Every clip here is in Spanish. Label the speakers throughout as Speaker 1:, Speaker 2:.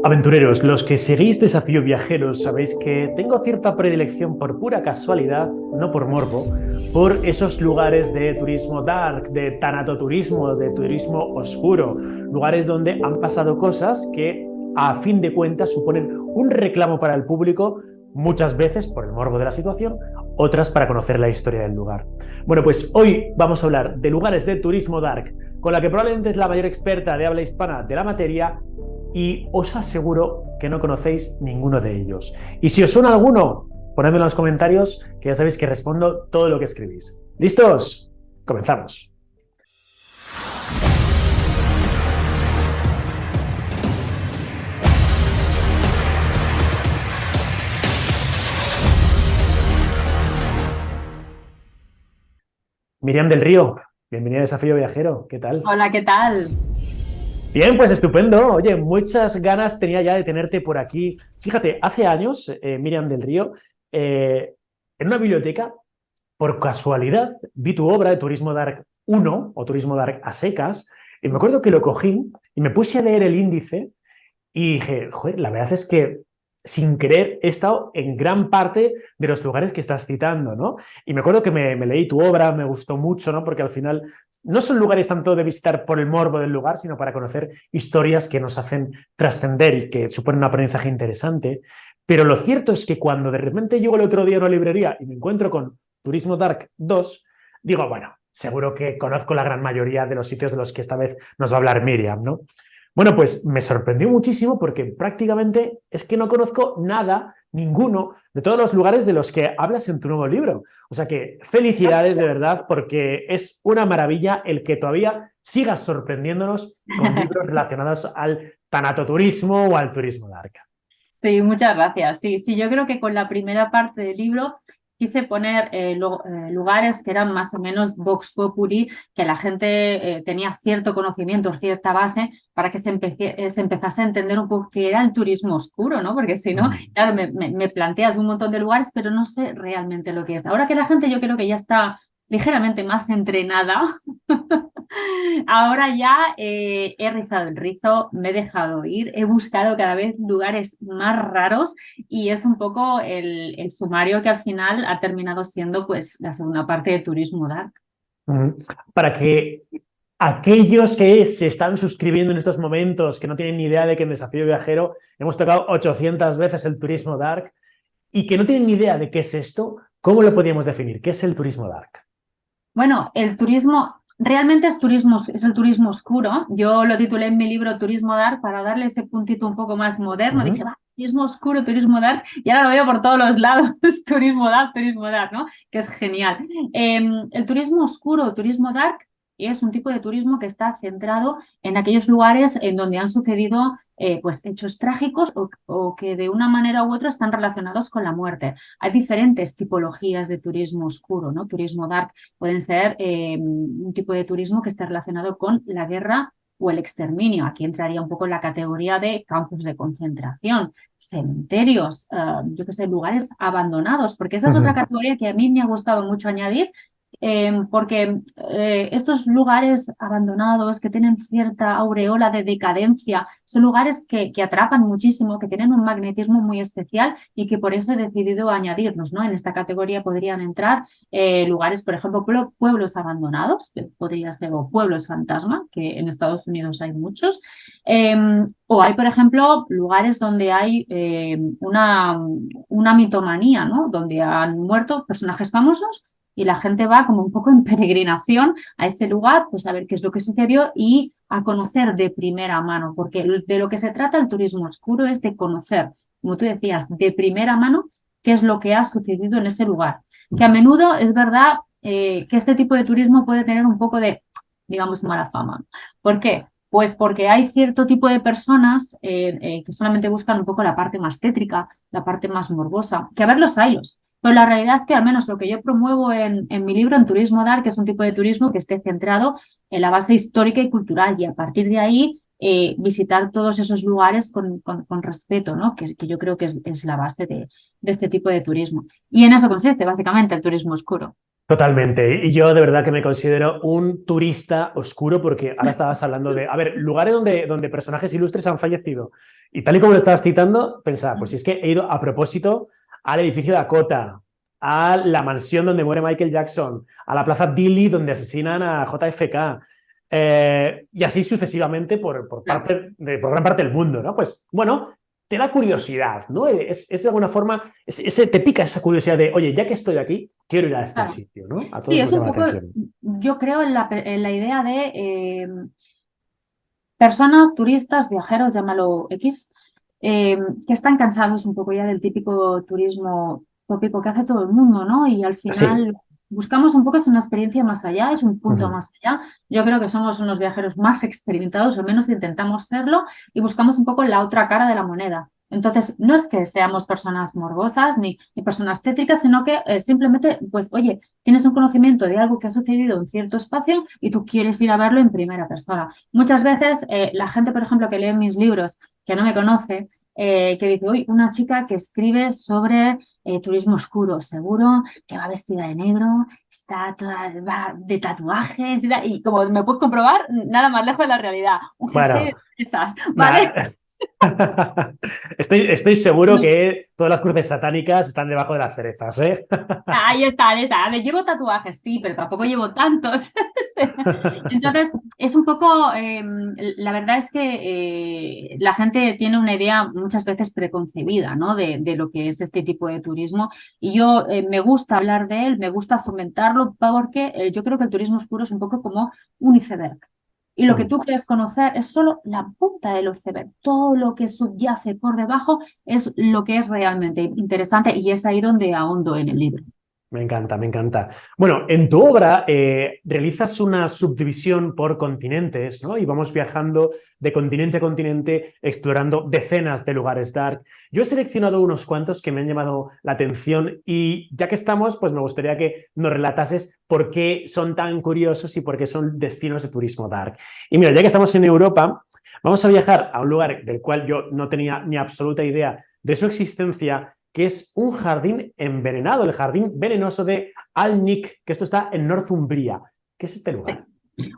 Speaker 1: Aventureros, los que seguís Desafío Viajeros, sabéis que tengo cierta predilección por pura casualidad, no por morbo, por esos lugares de turismo dark, de tanatoturismo, de turismo oscuro, lugares donde han pasado cosas que a fin de cuentas suponen un reclamo para el público, muchas veces por el morbo de la situación, otras para conocer la historia del lugar. Bueno, pues hoy vamos a hablar de lugares de turismo dark, con la que probablemente es la mayor experta de habla hispana de la materia, y os aseguro que no conocéis ninguno de ellos. Y si os suena alguno, ponedme en los comentarios, que ya sabéis que respondo todo lo que escribís. ¿Listos? Comenzamos. Miriam del Río, bienvenida a Desafío Viajero, ¿qué tal?
Speaker 2: Hola, ¿qué tal?
Speaker 1: Bien, pues estupendo. Oye, muchas ganas tenía ya de tenerte por aquí. Fíjate, hace años, Miriam del Río, en una biblioteca, por casualidad, vi tu obra de Turismo Dark 1 o Turismo Dark a secas, y me acuerdo que lo cogí y me puse a leer el índice y dije, joder, la verdad es que sin querer he estado en gran parte de los lugares que estás citando, ¿no? Y me acuerdo que me leí tu obra, me gustó mucho, ¿no? Porque al final no son lugares tanto de visitar por el morbo del lugar, sino para conocer historias que nos hacen trascender y que suponen un aprendizaje interesante. Pero lo cierto es que cuando de repente llego el otro día a una librería y me encuentro con Turismo Dark 2, digo, bueno, seguro que conozco la gran mayoría de los sitios de los que esta vez nos va a hablar Miriam, ¿no? Bueno, pues me sorprendió muchísimo porque prácticamente es que no conozco nada, ninguno, de todos los lugares de los que hablas en tu nuevo libro. O sea que felicidades de verdad porque es una maravilla el que todavía sigas sorprendiéndonos con libros relacionados al tanatoturismo o al turismo dark.
Speaker 2: Sí, muchas gracias. Sí, sí, yo creo que con la primera parte del libro quise poner lugares que eran más o menos vox populi, que la gente tenía cierto conocimiento, cierta base, para que se empezase a entender un poco qué era el turismo oscuro, ¿no? Porque si no, claro, me planteas un montón de lugares, pero no sé realmente lo que es. Ahora que la gente yo creo que ya está ligeramente más entrenada. Ahora ya he rizado el rizo, me he dejado ir, he buscado cada vez lugares más raros y es un poco el sumario que al final ha terminado siendo pues la segunda parte de Turismo Dark.
Speaker 1: Para que aquellos que se están suscribiendo en estos momentos, que no tienen ni idea de que en Desafío Viajero hemos tocado 800 veces el turismo dark y que no tienen ni idea de qué es esto, ¿cómo lo podríamos definir? ¿Qué es el turismo dark?
Speaker 2: Bueno, el turismo realmente es turismo, es el turismo oscuro. Yo lo titulé en mi libro Turismo Dark para darle ese puntito un poco más moderno. Dije, va, turismo oscuro, turismo dark, y ahora lo veo por todos los lados, turismo dark, ¿no? Que es genial. El turismo oscuro, turismo dark, es un tipo de turismo que está centrado en aquellos lugares en donde han sucedido pues hechos trágicos o que de una manera u otra están relacionados con la muerte. Hay diferentes tipologías de turismo oscuro, ¿no? Turismo dark pueden ser un tipo de turismo que esté relacionado con la guerra o el exterminio. Aquí entraría un poco en la categoría de campos de concentración, cementerios, yo qué sé, lugares abandonados, porque esa es otra categoría que a mí me ha gustado mucho añadir, porque estos lugares abandonados que tienen cierta aureola de decadencia son lugares que atrapan muchísimo, que tienen un magnetismo muy especial y que por eso he decidido añadirlos, ¿no? En esta categoría podrían entrar lugares, por ejemplo, pueblos abandonados, que podría ser, o pueblos fantasma, que en Estados Unidos hay muchos, o hay, por ejemplo, lugares donde hay una mitomanía, ¿no? Donde han muerto personajes famosos y la gente va como un poco en peregrinación a ese lugar, pues a ver qué es lo que sucedió y a conocer de primera mano, porque de lo que se trata el turismo oscuro es de conocer, como tú decías, de primera mano qué es lo que ha sucedido en ese lugar. Que a menudo es verdad que este tipo de turismo puede tener un poco de, digamos, mala fama. ¿Por qué? Pues porque hay cierto tipo de personas que solamente buscan un poco la parte más tétrica, la parte más morbosa, que a ver los haylos. Pero la realidad es que al menos lo que yo promuevo en mi libro, en Turismo Dark, que es un tipo de turismo que esté centrado en la base histórica y cultural y a partir de ahí visitar todos esos lugares con respeto, ¿no? Que yo creo que es la base de este tipo de turismo. Y en eso consiste básicamente el turismo oscuro.
Speaker 1: Totalmente. Y yo de verdad que me considero un turista oscuro porque ahora estabas hablando de, a ver, lugares donde personajes ilustres han fallecido. Y tal y como lo estabas citando, pensaba, pues si es que he ido a propósito al edificio Dakota, a la mansión donde muere Michael Jackson, a la plaza Dilly donde asesinan a JFK, y así sucesivamente
Speaker 2: Claro.
Speaker 1: por gran parte del mundo, ¿no? Pues bueno, te da curiosidad, ¿no? Es de alguna forma, te pica esa curiosidad de, oye, ya que estoy aquí, quiero ir a este
Speaker 2: Claro.
Speaker 1: sitio, ¿no? A
Speaker 2: Sí,
Speaker 1: todos
Speaker 2: es
Speaker 1: nos
Speaker 2: un
Speaker 1: llama la
Speaker 2: poco,
Speaker 1: atención.
Speaker 2: yo creo en la idea de personas, turistas, viajeros, llámalo X, que están cansados un poco ya del típico turismo tópico que hace todo el mundo, ¿no? Y al
Speaker 1: Sí.
Speaker 2: final buscamos un poco es una experiencia más allá, es un punto
Speaker 1: Ujú.
Speaker 2: más allá. Yo creo que somos unos viajeros más experimentados, o al menos intentamos serlo, y buscamos un poco la otra cara de la moneda. Entonces, no es que seamos personas morbosas ni personas tétricas, sino que simplemente, pues, oye, tienes un conocimiento de algo que ha sucedido en cierto espacio y tú quieres ir a verlo en primera persona. Muchas veces la gente, por ejemplo, que lee mis libros, que no me conoce, que dice, uy, una chica que escribe sobre turismo oscuro, seguro que va vestida de negro, está toda va de tatuajes y como me puedes comprobar, nada más lejos de la realidad. Un jersey
Speaker 1: Bueno,
Speaker 2: de cerezas, ¿vale?
Speaker 1: nada. Estoy seguro
Speaker 2: No.
Speaker 1: que todas las cruces satánicas están debajo de las cerezas, ¿eh?
Speaker 2: Ahí está, ahí está. A ver, llevo tatuajes, sí, pero tampoco llevo tantos. Entonces, es un poco, la verdad es que la gente tiene una idea muchas veces preconcebida, ¿no? De lo que es este tipo de turismo. Y yo me gusta hablar de él, me gusta fomentarlo, porque yo creo que el turismo oscuro es un poco como un iceberg. Y lo que
Speaker 1: Mm.
Speaker 2: tú crees conocer es solo la punta del iceberg. Todo lo que subyace por debajo es lo que es realmente interesante y es ahí donde ahondo en el libro.
Speaker 1: Me encanta, me encanta. Bueno, en tu obra realizas una subdivisión por continentes, ¿no? Y vamos viajando de continente a continente, explorando decenas de lugares dark. Yo he seleccionado unos cuantos que me han llamado la atención y ya que estamos, pues me gustaría que nos relatases por qué son tan curiosos y por qué son destinos de turismo dark. Y mira, ya que estamos en Europa, vamos a viajar a un lugar del cual yo no tenía ni absoluta idea de su existencia, que es un jardín envenenado, el jardín venenoso de Alnwick, que esto está en Northumbria. ¿Qué es este
Speaker 2: Sí.
Speaker 1: lugar?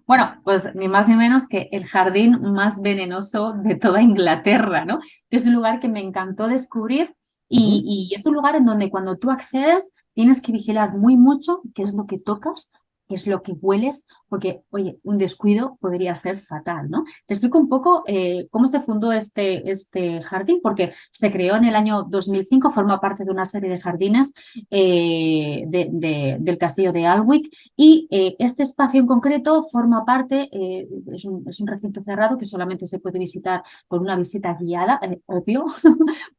Speaker 2: Bueno, pues ni más ni menos que el jardín más venenoso de toda Inglaterra, ¿no? Que es un lugar que me encantó descubrir
Speaker 1: Ujú.
Speaker 2: y es un lugar en donde cuando tú accedes tienes que vigilar muy mucho qué es lo que tocas, qué es lo que hueles, porque, oye, un descuido podría ser fatal, ¿no? Te explico un poco cómo se fundó este jardín, porque se creó en el año 2005, forma parte de una serie de jardines del castillo de Alnwick y este espacio en concreto forma parte, es un recinto cerrado que solamente se puede visitar con una visita guiada, obvio,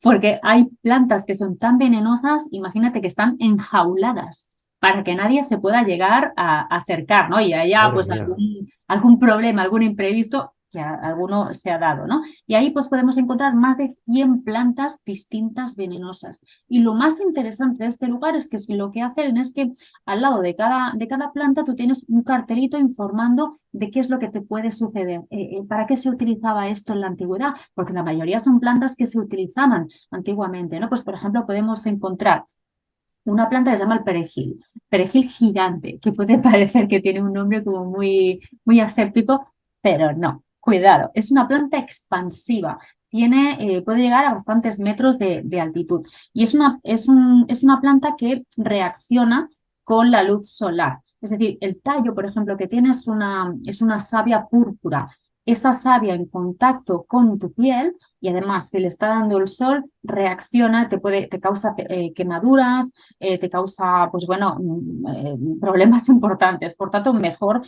Speaker 2: porque hay plantas que son tan venenosas, imagínate que están enjauladas para que nadie se pueda llegar a acercar, ¿no? Y haya
Speaker 1: Madre
Speaker 2: pues
Speaker 1: mía.
Speaker 2: algún problema, algún imprevisto que alguno se ha dado, ¿no? Y ahí pues podemos encontrar más de 100 plantas distintas venenosas. Y lo más interesante de este lugar es que lo que hacen es que al lado de cada planta tú tienes un cartelito informando de qué es lo que te puede suceder, para qué se utilizaba esto en la antigüedad, porque la mayoría son plantas que se utilizaban antiguamente, ¿no? Pues por ejemplo podemos encontrar una planta que se llama el perejil gigante, que puede parecer que tiene un nombre como muy aséptico, pero no, cuidado, es una planta expansiva. Puede llegar a bastantes metros de altitud y es una planta que reacciona con la luz solar. Es decir, el tallo, por ejemplo, que tiene es una savia púrpura. Esa savia en contacto con tu piel y además si le está dando el sol, reacciona, te causa quemaduras, te causa, pues bueno, problemas importantes. Por tanto, mejor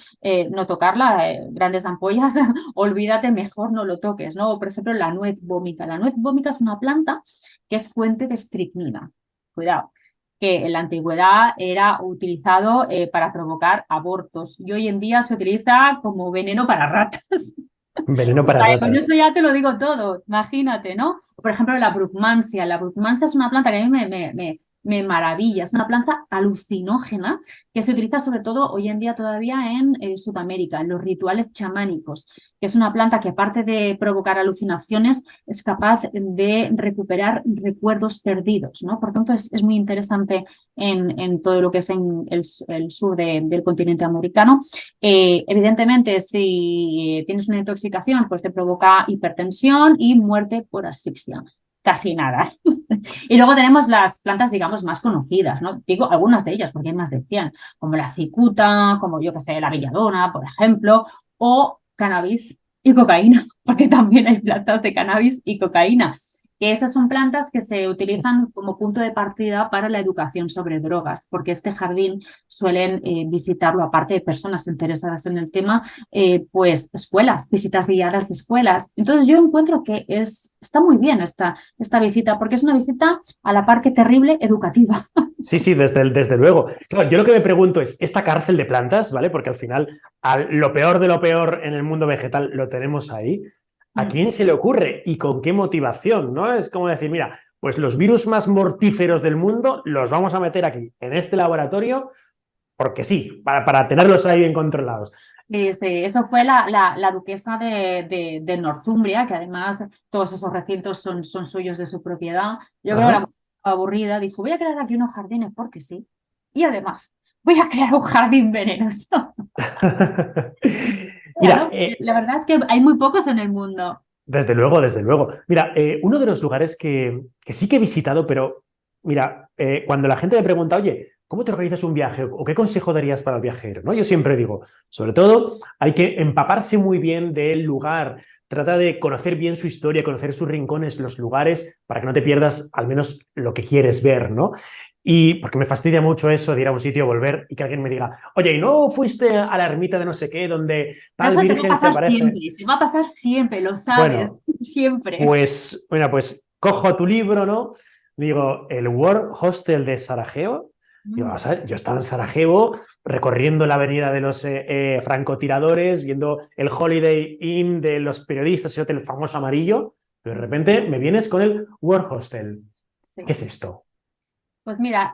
Speaker 2: no tocarla, grandes ampollas, olvídate, mejor no lo toques, ¿no? Por ejemplo, la nuez vómica. La nuez vómica es una planta que es fuente de estricnina. Cuidado, que en la antigüedad era utilizado para provocar abortos y hoy en día se utiliza como veneno para ratas.
Speaker 1: Veneno para
Speaker 2: Con
Speaker 1: ratas.
Speaker 2: eso ya te lo digo todo, imagínate, ¿no? Por ejemplo, la brucmansia. La brucmansia es una planta que a mí me maravilla. Es una planta alucinógena que se utiliza sobre todo hoy en día todavía en Sudamérica, en los rituales chamánicos, que es una planta que aparte de provocar alucinaciones es capaz de recuperar recuerdos perdidos, ¿no? Por tanto, es muy interesante en todo lo que es en el sur del continente americano. Evidentemente, si tienes una intoxicación, pues te provoca hipertensión y muerte por asfixia. Casi nada. Y luego tenemos las plantas, digamos, más conocidas, ¿no? Digo algunas de ellas, porque hay más de 100, como la cicuta, como yo que sé, la belladona, por ejemplo, o cannabis y cocaína, porque también hay plantas de cannabis y cocaína. Que esas son plantas que se utilizan como punto de partida para la educación sobre drogas, porque este jardín suelen visitarlo, aparte de personas interesadas en el tema, pues escuelas, visitas guiadas de escuelas. Entonces yo encuentro que está muy bien esta visita, porque es una visita a la par que terrible educativa.
Speaker 1: Sí, sí, desde luego. Claro, yo lo que me pregunto es, esta cárcel de plantas, ¿vale? Porque al final, lo peor de lo peor en el mundo vegetal lo tenemos ahí. ¿A quién se le ocurre y con qué motivación, ¿no? Es como decir, mira, pues los virus más mortíferos del mundo los vamos a meter aquí, en este laboratorio, porque sí, para tenerlos ahí bien controlados.
Speaker 2: Eso fue la duquesa de Northumbria, que además todos esos recintos son suyos de su propiedad. Yo creo que la
Speaker 1: Ajá.
Speaker 2: mujer aburrida dijo, voy a crear aquí unos jardines porque sí. Y además, voy a crear un jardín venenoso.
Speaker 1: Mira,
Speaker 2: Claro, la verdad es que hay muy pocos en el mundo.
Speaker 1: desde luego, desde luego. Mira, uno de los lugares que sí que he visitado, pero mira, cuando la gente me pregunta, oye, ¿cómo te organizas un viaje o qué consejo darías para el viajero? ¿No? Yo siempre digo, sobre todo, hay que empaparse muy bien del lugar. Trata de conocer bien su historia, conocer sus rincones, los lugares, para que no te pierdas al menos lo que quieres ver, ¿no? Y porque me fastidia mucho eso de ir a un sitio, volver y que alguien me diga, oye, ¿y no fuiste a la ermita de no sé qué, donde
Speaker 2: Pero
Speaker 1: tal
Speaker 2: eso te va a
Speaker 1: virgen se
Speaker 2: pasar
Speaker 1: aparece?
Speaker 2: siempre, te va a pasar siempre, lo sabes,
Speaker 1: Bueno,
Speaker 2: siempre.
Speaker 1: pues, bueno, pues cojo tu libro, ¿no? Digo, el World Hostel de Sarajevo. Digo,
Speaker 2: Mm.
Speaker 1: vamos a ver, yo estaba en Sarajevo recorriendo la avenida de los francotiradores, viendo el Holiday Inn de los periodistas, ese hotel famoso amarillo, pero de repente me vienes con el World Hostel.
Speaker 2: Sí.
Speaker 1: ¿Qué es esto?
Speaker 2: Pues mira,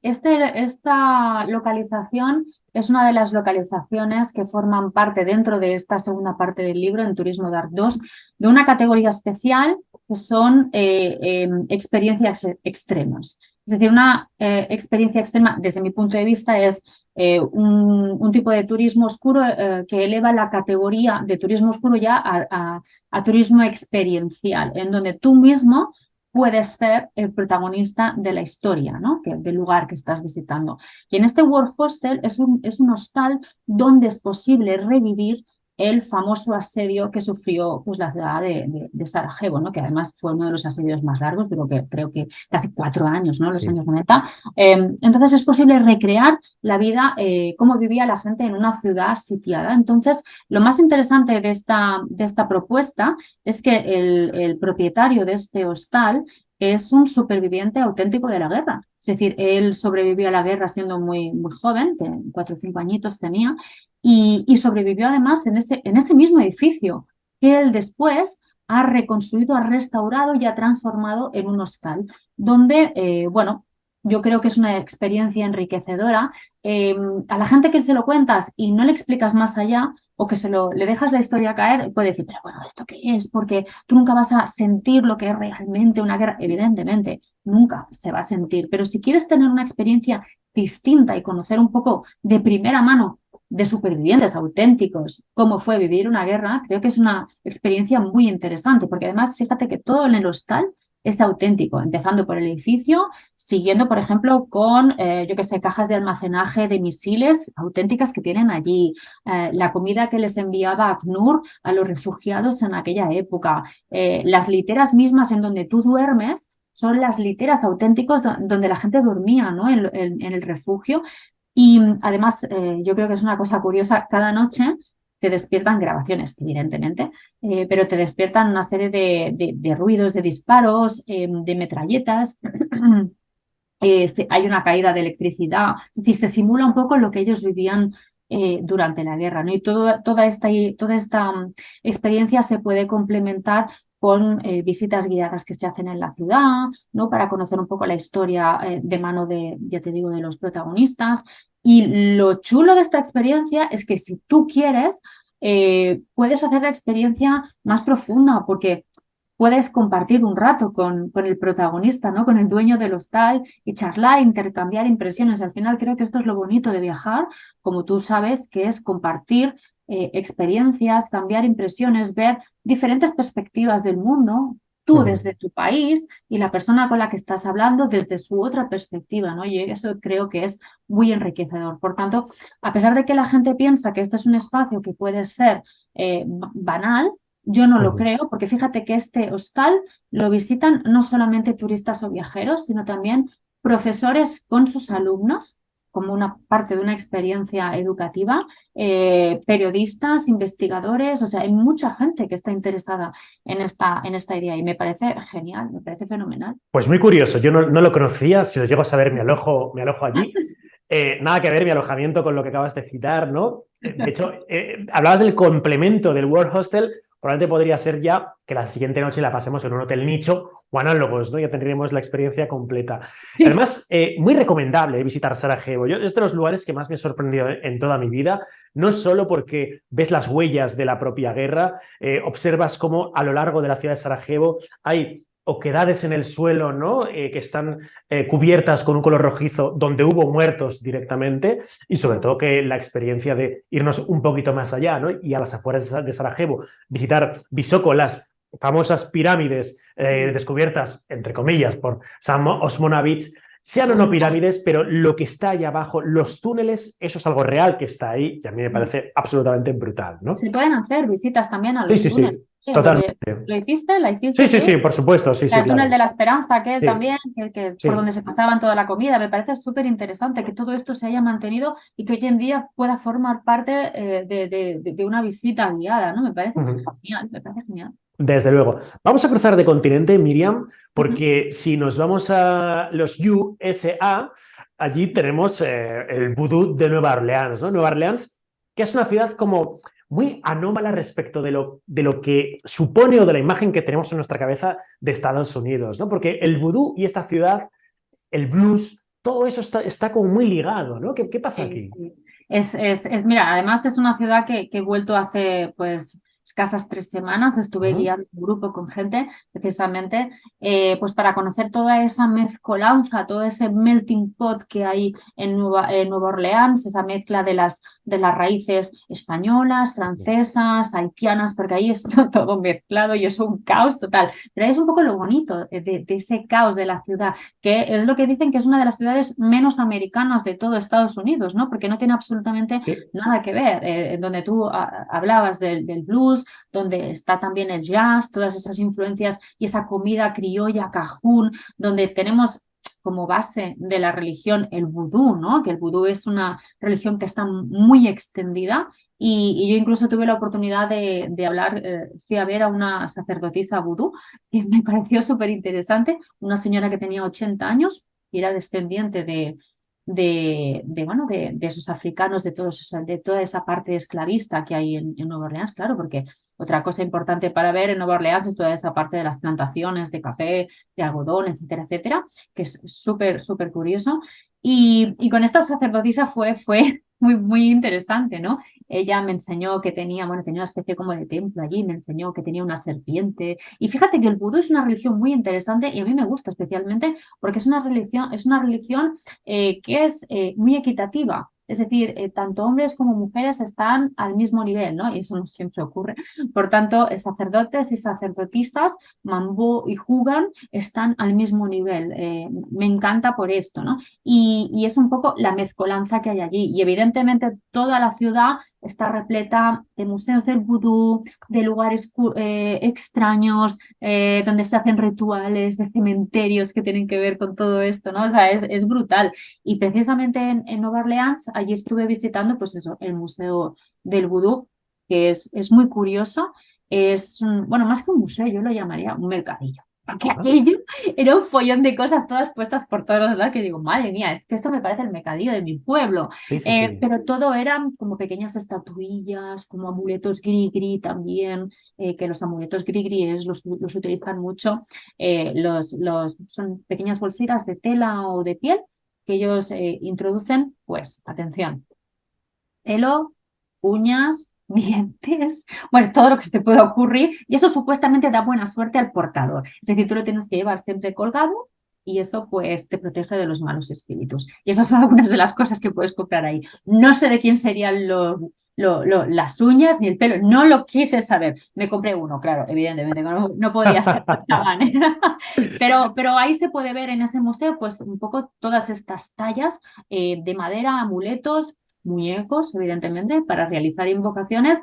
Speaker 2: esta localización es una de las localizaciones que forman parte dentro de esta segunda parte del libro, en Turismo Dark 2, de una categoría especial que son experiencias extremas. Es decir, una experiencia extrema, desde mi punto de vista, es un tipo de turismo oscuro que eleva la categoría de turismo oscuro ya a turismo experiencial, en donde tú mismo puedes ser el protagonista de la historia, ¿no? Del lugar que estás visitando. Y en este World Hostel es un hostal donde es posible revivir el famoso asedio que sufrió pues, la ciudad de Sarajevo, ¿no? Que además fue uno de los asedios más largos, pero que creo que casi 4 años, ¿no? Los
Speaker 1: Sí.
Speaker 2: años 90. Entonces es posible recrear la vida, cómo vivía la gente en una ciudad sitiada. Entonces, lo más interesante de esta propuesta es que el propietario de este hostal es un superviviente auténtico de la guerra. Es decir, él sobrevivió a la guerra siendo muy, muy joven, 4 o 5 añitos tenía, y sobrevivió además en ese mismo edificio que él después ha reconstruido, ha restaurado y ha transformado en un hostal, donde, bueno, yo creo que es una experiencia enriquecedora. A la gente que se lo cuentas y no le explicas más allá, o que le dejas la historia caer, puede decir, pero bueno, ¿esto qué es? Porque tú nunca vas a sentir lo que es realmente una guerra. Evidentemente, nunca se va a sentir. Pero si quieres tener una experiencia distinta y conocer un poco de primera mano de supervivientes auténticos cómo fue vivir una guerra, creo que es una experiencia muy interesante, porque además, fíjate que todo en el hostal es auténtico, empezando por el edificio, siguiendo, por ejemplo, con, yo que sé, cajas de almacenaje de misiles auténticas que tienen allí, la comida que les enviaba ACNUR a los refugiados en aquella época, las literas mismas en donde tú duermes son las literas auténticos donde la gente dormía, ¿no? En el refugio. Y además, yo creo que es una cosa curiosa, cada noche te despiertan grabaciones, evidentemente, pero te despiertan una serie de ruidos, de disparos, de metralletas. Hay una caída de electricidad, es decir, se simula un poco lo que ellos vivían durante la guerra, ¿no? Y toda esta experiencia se puede complementar con visitas guiadas que se hacen en la ciudad, ¿no? Para conocer un poco la historia de mano de, ya te digo, de los protagonistas. Y lo chulo de esta experiencia es que si tú quieres, puedes hacer la experiencia más profunda porque puedes compartir un rato con el protagonista, ¿no? Con el dueño del hostal y charlar, intercambiar impresiones. Al final creo que esto es lo bonito de viajar, como tú sabes, que es compartir experiencias, cambiar impresiones, ver diferentes perspectivas del mundo, tú desde tu país y la persona con la que estás hablando desde su otra perspectiva, ¿no? Y eso creo que es muy enriquecedor. Por tanto, a pesar de que la gente piensa que este es un espacio que puede ser banal, yo no lo creo, porque fíjate que este hostal lo visitan no solamente turistas o viajeros, sino también profesores con sus alumnos, como una parte de una experiencia educativa, periodistas, investigadores, o sea, hay mucha gente que está interesada en esta idea y me parece genial, me parece fenomenal.
Speaker 1: Pues muy curioso, yo no lo conocía, si lo llego a saber me alojo allí. Nada que ver mi alojamiento con lo que acabas de citar, ¿no? De hecho, hablabas del complemento del World Hostel, probablemente podría ser ya que la siguiente noche la pasemos en un hotel nicho o análogos, ¿no? Ya tendríamos la experiencia completa.
Speaker 2: Sí.
Speaker 1: Además, muy recomendable visitar Sarajevo. Es de los lugares que más me ha sorprendido en toda mi vida, no solo porque ves las huellas de la propia guerra, observas cómo a lo largo de la ciudad de Sarajevo hay oquedades en el suelo, ¿no? Que están cubiertas con un color rojizo, donde hubo muertos directamente, y sobre todo que la experiencia de irnos un poquito más allá, ¿no? Y a las afueras de Sarajevo, visitar Visoko, las famosas pirámides descubiertas, entre comillas, por Sam Osmonovich, sean o no pirámides, pero lo que está ahí abajo, los túneles, eso es algo real que está ahí y a mí me parece absolutamente brutal, ¿no?
Speaker 2: Se pueden hacer visitas también a
Speaker 1: Sí,
Speaker 2: los
Speaker 1: sí, sí,
Speaker 2: túneles.
Speaker 1: totalmente.
Speaker 2: ¿Lo hiciste? ¿La
Speaker 1: Sí,
Speaker 2: hiciste
Speaker 1: sí,
Speaker 2: tú?
Speaker 1: sí, por supuesto, sí, sí,
Speaker 2: El túnel
Speaker 1: claro.
Speaker 2: de la Esperanza, que
Speaker 1: Sí,
Speaker 2: también, por
Speaker 1: sí.
Speaker 2: donde se pasaban toda la comida. Me parece súper interesante que todo esto se haya mantenido y que hoy en día pueda formar parte de una visita guiada, ¿no? Me parece genial, me parece genial.
Speaker 1: Desde luego. Vamos a cruzar de continente, Miriam, porque si nos vamos a los USA, allí tenemos el vudú de Nueva Orleans, ¿no? Nueva Orleans, que es una ciudad como muy anómala respecto de lo que supone o de la imagen que tenemos en nuestra cabeza de Estados Unidos, ¿no? Porque el vudú y esta ciudad, el blues, todo eso está como muy ligado, ¿no? ¿Qué pasa aquí?
Speaker 2: Sí. Mira, además es una ciudad que he vuelto hace pues escasas 3 semanas, estuve guiando un grupo con gente precisamente pues para conocer toda esa mezcolanza, todo ese melting pot que hay en Nueva Orleans, esa mezcla de las raíces españolas, francesas, haitianas, porque ahí está todo mezclado y es un caos total. Pero ahí es un poco lo bonito de ese caos de la ciudad, que es lo que dicen que es una de las ciudades menos americanas de todo Estados Unidos, ¿no? Porque no tiene absolutamente nada que ver. Donde tú hablabas del blues, donde está también el jazz, todas esas influencias y esa comida criolla, cajún, donde tenemos como base de la religión el vudú, ¿no? Que el vudú es una religión que está muy extendida y yo incluso tuve la oportunidad de hablar, fui a ver a una sacerdotisa vudú que me pareció súper interesante, una señora que tenía 80 años y era descendiente de esos africanos, de toda esa parte esclavista que hay en Nueva Orleans, claro, porque otra cosa importante para ver en Nueva Orleans es toda esa parte de las plantaciones de café, de algodón, etcétera, etcétera, que es súper, súper curioso. Y con esta sacerdotisa fue muy interesante, ¿no? Ella me enseñó que tenía una especie como de templo allí, me enseñó que tenía una serpiente. Y fíjate que el vudú es una religión muy interesante y a mí me gusta especialmente porque es una religión que es muy equitativa. Es decir, tanto hombres como mujeres están al mismo nivel, ¿no? Y eso no siempre ocurre. Por tanto, sacerdotes y sacerdotisas, Mambó y Jugan, están al mismo nivel. Me encanta por esto, ¿no? Y es un poco la mezcolanza que hay allí. Y evidentemente toda la ciudad está repleta de museos del vudú, de lugares extraños, donde se hacen rituales, de cementerios que tienen que ver con todo esto, ¿no? O sea, es brutal. Y precisamente en Nueva Orleans, allí estuve visitando, pues eso, el Museo del Vudú, que es muy curioso. Bueno, más que un museo, yo lo llamaría un mercadillo. porque aquello era un follón de cosas todas puestas por todos los lados que digo, madre mía, es que esto me parece el mercadillo de mi pueblo.
Speaker 1: Sí, sí, sí.
Speaker 2: Pero todo eran como pequeñas estatuillas, como amuletos gris-gris también, que los amuletos gris-gris los utilizan mucho. Son pequeñas bolsitas de tela o de piel que ellos introducen, pues, atención, pelo, uñas, dientes, bueno, todo lo que se te pueda ocurrir, y eso supuestamente da buena suerte al portador. Es decir, tú lo tienes que llevar siempre colgado y eso pues te protege de los malos espíritus. Y esas son algunas de las cosas que puedes comprar ahí. No sé de quién serían las uñas ni el pelo, no lo quise saber. Me compré uno, claro, evidentemente, no podía ser de otra manera. Pero ahí se puede ver en ese museo pues un poco todas estas tallas de madera, amuletos, muñecos, evidentemente, para realizar invocaciones.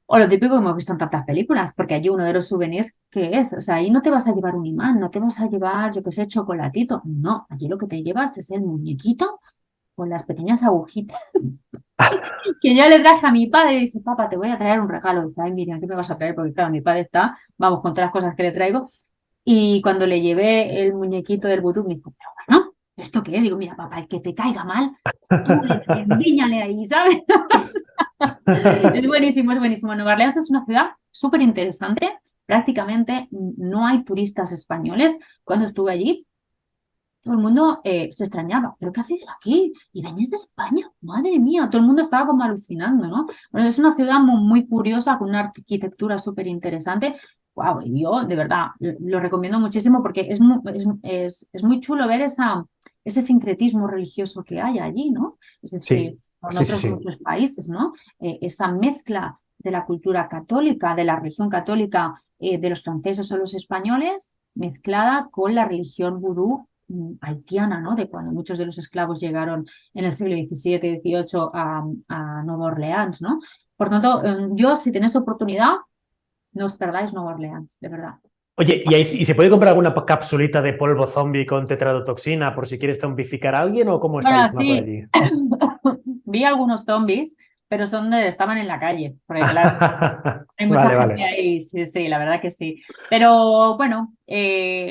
Speaker 2: O lo típico que hemos visto en tantas películas, porque allí uno de los souvenirs, ¿qué es? O sea, ahí no te vas a llevar un imán, no te vas a llevar, yo qué sé, chocolatito. No, allí lo que te llevas es el muñequito con las pequeñas agujitas que yo le traje a mi padre y dice, papá, te voy a traer un regalo. Y dice, ay, Miriam, ¿qué me vas a traer? Porque claro, mi padre está, vamos, con todas las cosas que le traigo. Y cuando le llevé el muñequito del vudú, me dijo, pero bueno, ¿esto qué? Digo, mira, papá, el que te caiga mal, tú envíñale ahí, ¿sabes? Es buenísimo, es buenísimo. Nueva Orleans es una ciudad súper interesante. Prácticamente no hay turistas españoles. Cuando estuve allí, todo el mundo se extrañaba. ¿Pero qué hacéis aquí? ¿Y venís de España? Madre mía, todo el mundo estaba como alucinando, ¿no? Bueno, es una ciudad muy, muy curiosa, con una arquitectura súper interesante. Wow, y yo de verdad lo recomiendo muchísimo porque es muy chulo ver ese sincretismo religioso que hay allí, ¿no? Es decir,
Speaker 1: Sí,
Speaker 2: con
Speaker 1: sí, sí,
Speaker 2: otros
Speaker 1: sí.
Speaker 2: muchos países, ¿no? Esa mezcla de la cultura católica, de la religión católica de los franceses o los españoles, mezclada con la religión vudú haitiana, ¿no? De cuando muchos de los esclavos llegaron en el siglo XVII, XVIII a Nueva Orleans, ¿no? Por tanto, yo, si tenéis oportunidad, no os perdáis Nueva Orleans, de verdad.
Speaker 1: Oye, ¿y se puede comprar alguna capsulita de polvo zombie con tetradotoxina por si quieres zombificar a alguien o cómo está el
Speaker 2: Bueno,
Speaker 1: tema por
Speaker 2: sí,
Speaker 1: allí?
Speaker 2: vi algunos zombies, pero estaban en la calle, porque claro, hay mucha
Speaker 1: Vale,
Speaker 2: gente
Speaker 1: vale.
Speaker 2: ahí, sí, sí, la verdad que sí. Pero bueno,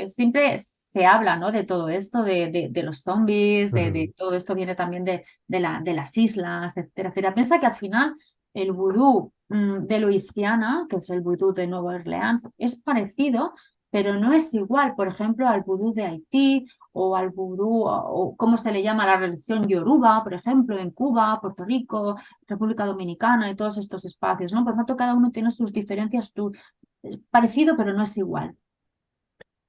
Speaker 2: siempre se habla, ¿no? De todo esto, de los zombies, de
Speaker 1: Ujú.
Speaker 2: todo esto viene también de las islas, etcétera, etcétera. Piensa que al final el vudú de Luisiana, que es el vudú de Nueva Orleans, es parecido, pero no es igual, por ejemplo, al vudú de Haití o al vudú, o cómo se le llama a la religión yoruba, por ejemplo, en Cuba, Puerto Rico, República Dominicana y todos estos espacios, ¿no? Por lo tanto, cada uno tiene sus diferencias, es parecido, pero no es igual.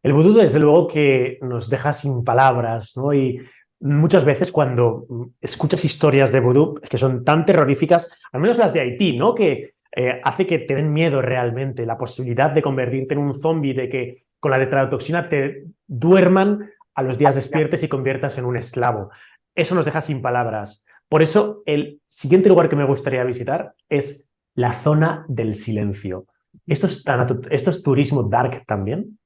Speaker 1: El vudú, desde luego, que nos deja sin palabras, ¿no? Y muchas veces cuando escuchas historias de vudú que son tan terroríficas, al menos las de Haití, ¿no? Que hace que te den miedo realmente la posibilidad de convertirte en un zombie, de que con la tetrodotoxina te duerman a los días despiertes y conviertas en un esclavo. Eso nos deja sin palabras. Por eso, el siguiente lugar que me gustaría visitar es la zona del silencio. ¿Esto es turismo dark también?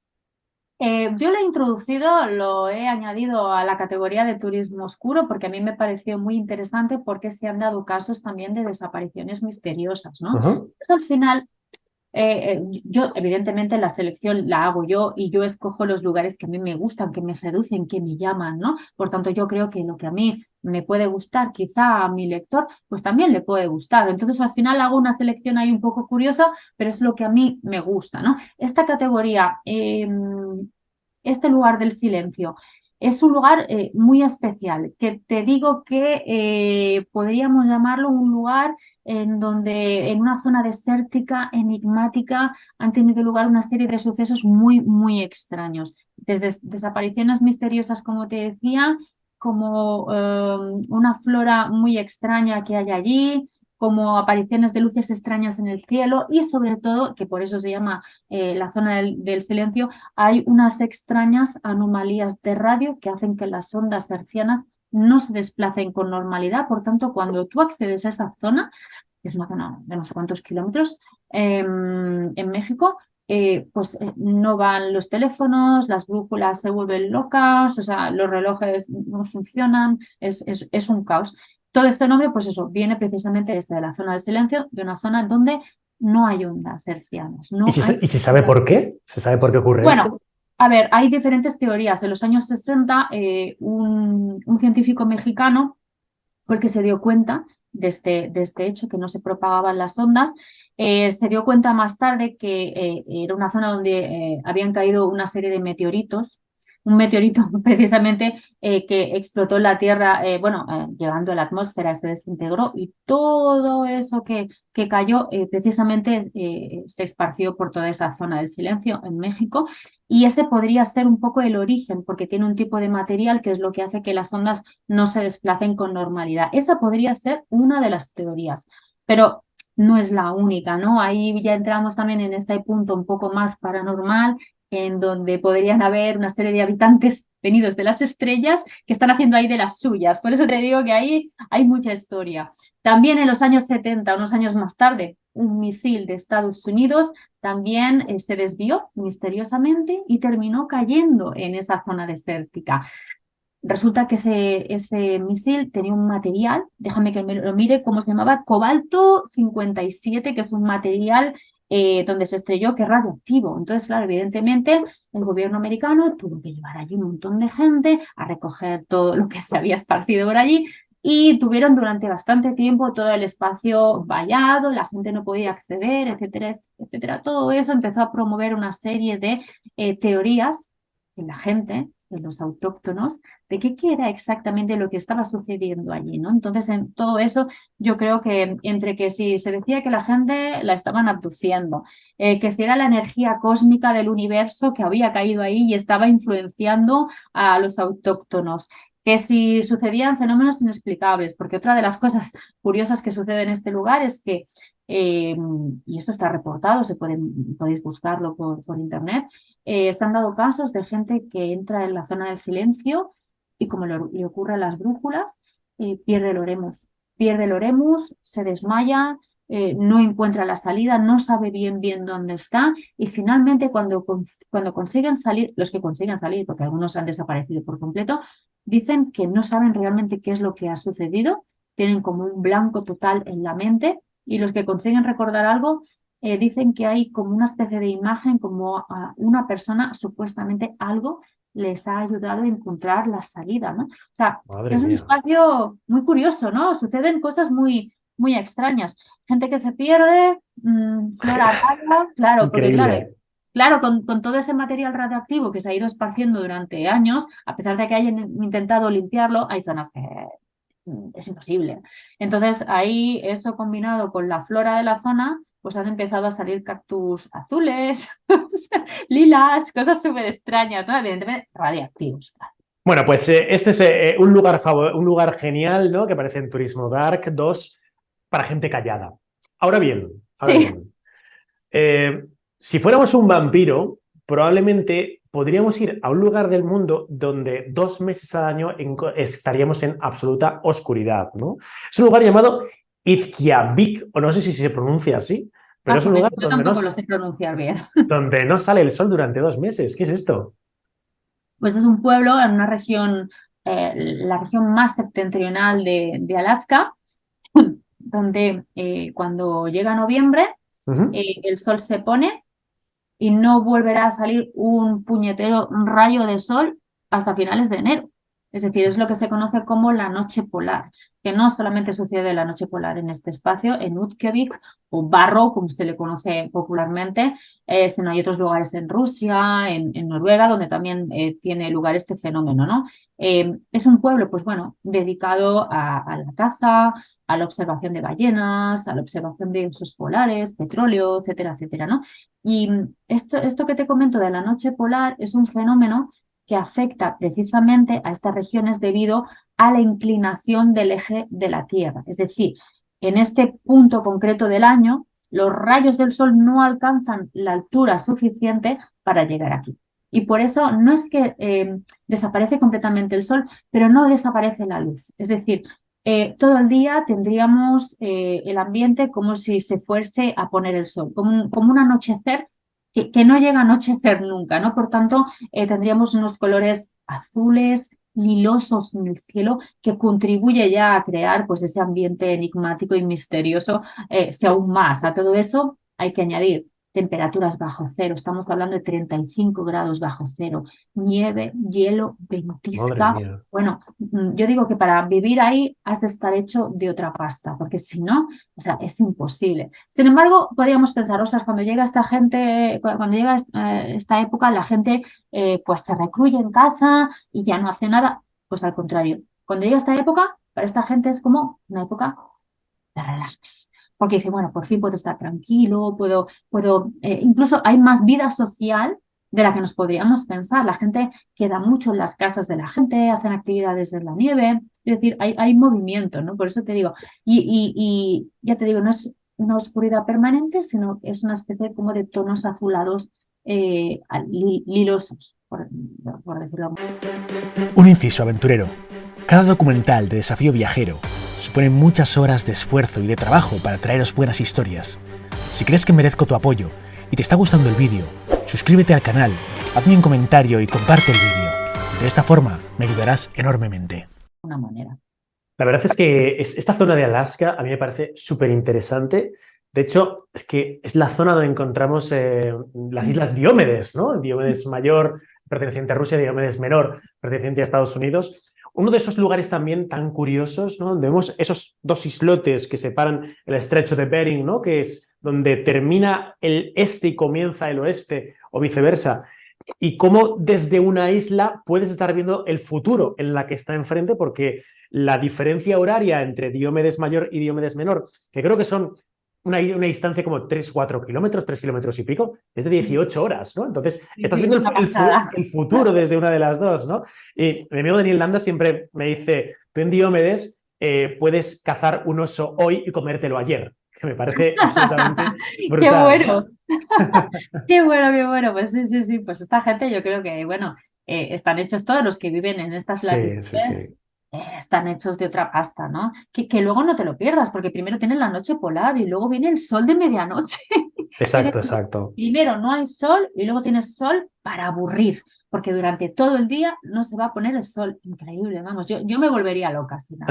Speaker 2: Yo lo he introducido, lo he añadido a la categoría de turismo oscuro porque a mí me pareció muy interesante porque se han dado casos también de desapariciones misteriosas, ¿no?
Speaker 1: Ajá.
Speaker 2: Pues al final yo, evidentemente, la selección la hago yo y yo escojo los lugares que a mí me gustan, que me seducen, que me llaman, ¿no? Por tanto, yo creo que lo que a mí me puede gustar, quizá a mi lector, pues también le puede gustar. Entonces, al final hago una selección ahí un poco curiosa, pero es lo que a mí me gusta, ¿no? Esta categoría, este lugar del silencio. Es un lugar muy especial, que te digo que podríamos llamarlo un lugar en donde en una zona desértica, enigmática, han tenido lugar una serie de sucesos muy, muy extraños. Desde desapariciones misteriosas, como te decía, como una flora muy extraña que hay allí, como apariciones de luces extrañas en el cielo y sobre todo, que por eso se llama la zona del silencio, hay unas extrañas anomalías de radio que hacen que las ondas hercianas no se desplacen con normalidad. Por tanto, cuando tú accedes a esa zona, es una zona de no sé cuántos kilómetros en México, pues no van los teléfonos, las brújulas se vuelven locas, o sea, los relojes no funcionan, es un caos. Todo este nombre, pues eso, viene precisamente de la zona del silencio, de una zona donde no hay ondas hercianas, no hay...
Speaker 1: Y se sabe por qué? ¿Se sabe por qué ocurre
Speaker 2: Bueno,
Speaker 1: esto?
Speaker 2: A ver, hay diferentes teorías. En los años 60, un científico mexicano fue el que se dio cuenta de este hecho, que no se propagaban las ondas. Se dio cuenta más tarde que era una zona donde habían caído una serie de meteoritos, un meteorito precisamente que explotó en la Tierra, llegando a la atmósfera, se desintegró y todo eso que cayó precisamente se esparció por toda esa zona del silencio en México. Y ese podría ser un poco el origen, porque tiene un tipo de material que es lo que hace que las ondas no se desplacen con normalidad. Esa podría ser una de las teorías, pero no es la única, ¿no? Ahí ya entramos también en este punto un poco más paranormal, en donde podrían haber una serie de habitantes venidos de las estrellas que están haciendo ahí de las suyas. Por eso te digo que ahí hay mucha historia. También en los años 70, unos años más tarde, un misil de Estados Unidos también se desvió misteriosamente y terminó cayendo en esa zona desértica. Resulta que ese misil tenía un material, déjame que me lo mire, ¿cómo se llamaba? Cobalto 57, que es un material donde se estrelló, que es radioactivo. Entonces, claro, evidentemente el gobierno americano tuvo que llevar allí un montón de gente a recoger todo lo que se había esparcido por allí y tuvieron durante bastante tiempo todo el espacio vallado, la gente no podía acceder, etcétera, etcétera. Todo eso empezó a promover una serie de teorías en la gente, en los autóctonos, de qué era exactamente lo que estaba sucediendo allí, ¿no? Entonces, en todo eso, yo creo que entre que si se decía que la gente la estaban abduciendo, que si era la energía cósmica del universo que había caído ahí y estaba influenciando a los autóctonos, que si sucedían fenómenos inexplicables, porque otra de las cosas curiosas que sucede en este lugar es que y esto está reportado, podéis buscarlo por internet, se han dado casos de gente que entra en la zona del silencio y como le ocurre a las brújulas, pierde el oremus. Pierde el oremus, se desmaya, no encuentra la salida, no sabe bien dónde está y finalmente cuando consiguen salir, los que consiguen salir, porque algunos han desaparecido por completo, dicen que no saben realmente qué es lo que ha sucedido, tienen como un blanco total en la mente y los que consiguen recordar algo dicen que hay como una especie de imagen, como a una persona, supuestamente algo, les ha ayudado a encontrar la salida, ¿no? O sea,
Speaker 1: Madre
Speaker 2: es un
Speaker 1: mía,
Speaker 2: espacio muy curioso, ¿no? Suceden cosas muy extrañas. Gente que se pierde, flora rara, claro, porque
Speaker 1: increíble.
Speaker 2: claro, con todo ese material radioactivo que se ha ido esparciendo durante años, a pesar de que hayan intentado limpiarlo, hay zonas que es imposible. Entonces, ahí eso combinado con la flora de la zona, pues han empezado a salir cactus azules, lilas, cosas súper extrañas, ¿no? Evidentemente radiactivos.
Speaker 1: Bueno, pues este es un lugar genial, ¿no? Que aparece en Turismo Dark 2 para gente callada. Ahora
Speaker 2: Sí,
Speaker 1: bien, eh, si fuéramos un vampiro, probablemente podríamos ir a un lugar del mundo donde 2 meses al año estaríamos en absoluta oscuridad, ¿no? Es un lugar llamado Izquiavik, o no sé si se pronuncia así, pero es
Speaker 2: más o
Speaker 1: un lugar
Speaker 2: menos. Yo tampoco lo sé pronunciar bien.
Speaker 1: donde no sale el sol durante 2 meses. ¿Qué es esto?
Speaker 2: Pues es un pueblo en una región, la región más septentrional de Alaska, donde cuando llega noviembre
Speaker 1: Ujú.
Speaker 2: el sol se pone y no volverá a salir un puñetero rayo de sol hasta finales de enero. Es decir, es lo que se conoce como la noche polar, que no solamente sucede la noche polar en este espacio, en Utkevik o Barrow, como usted le conoce popularmente, sino hay otros lugares en Rusia, en Noruega, donde también tiene lugar este fenómeno, ¿no? Es un pueblo, pues bueno, dedicado a la caza, a la observación de ballenas, a la observación de osos polares, petróleo, etcétera, etcétera, ¿no? Y esto que te comento de la noche polar es un fenómeno que afecta precisamente a estas regiones debido a la inclinación del eje de la Tierra. Es decir, en este punto concreto del año, los rayos del sol no alcanzan la altura suficiente para llegar aquí. Y por eso no es que desaparece completamente el sol, pero no desaparece la luz. Es decir, todo el día tendríamos el ambiente como si se fuese a poner el sol, como un anochecer que no llega a anochecer nunca, ¿no? Por tanto, tendríamos unos colores azules, lilosos en el cielo, que contribuye ya a crear pues, ese ambiente enigmático y misterioso, si aún más. A todo eso hay que añadir temperaturas bajo cero, estamos hablando de 35 grados bajo cero, nieve, hielo,
Speaker 1: Madre
Speaker 2: ventisca.
Speaker 1: mía.
Speaker 2: Bueno, yo digo que para vivir ahí has de estar hecho de otra pasta, porque si no, o sea, es imposible. Sin embargo, podríamos pensar, ostras, cuando llega esta gente, cuando llega esta época, la gente pues se recluye en casa y ya no hace nada. Pues al contrario, cuando llega esta época, para esta gente es como una época de relax. Porque dice, bueno, por fin puedo estar tranquilo, incluso hay más vida social de la que nos podríamos pensar. La gente queda mucho en las casas de la gente, hacen actividades en la nieve, es decir, hay movimiento, ¿no? Por eso te digo, y ya te digo, no es una oscuridad permanente, sino es una especie como de tonos azulados lilosos, por decirlo.
Speaker 3: Un inciso aventurero. Cada documental de Desafío Viajero supone muchas horas de esfuerzo y de trabajo para traeros buenas historias. Si crees que merezco tu apoyo y te está gustando el vídeo, suscríbete al canal, hazme un comentario y comparte el vídeo. De esta forma me ayudarás enormemente.
Speaker 2: Una manera.
Speaker 1: La verdad es que esta zona de Alaska a mí me parece súper interesante. De hecho, es que es la zona donde encontramos las islas Diómedes, ¿no? Diómedes mayor, perteneciente a Rusia, Diómedes menor, perteneciente a Estados Unidos. Uno de esos lugares también tan curiosos, ¿no? Donde vemos esos dos islotes que separan el estrecho de Bering, ¿no? Que es donde termina el este y comienza el oeste, o viceversa. Y cómo desde una isla puedes estar viendo el futuro en la que está enfrente, porque la diferencia horaria entre Diomedes mayor y Diomedes menor, que creo que son una distancia como 3-4 kilómetros, 3 kilómetros y pico, es de 18 horas, ¿no? Entonces, estás viendo el futuro desde una de las dos, ¿no? Y mi amigo Daniel Landa siempre me dice, tú en Diomedes puedes cazar un oso hoy y comértelo ayer, que me parece absolutamente brutal.
Speaker 2: ¡Qué bueno! ¡Qué bueno, qué bueno! Pues sí, pues esta gente yo creo que, bueno, están hechos todos los que viven en estas latitudes.
Speaker 1: Sí.
Speaker 2: Están hechos de otra pasta, ¿no? Que luego no te lo pierdas, porque primero tienes la noche polar y luego viene el sol de medianoche.
Speaker 1: Exacto.
Speaker 2: Primero no hay sol y luego tienes sol para aburrir, porque durante todo el día no se va a poner el sol. Increíble, vamos, yo me volvería loca al final.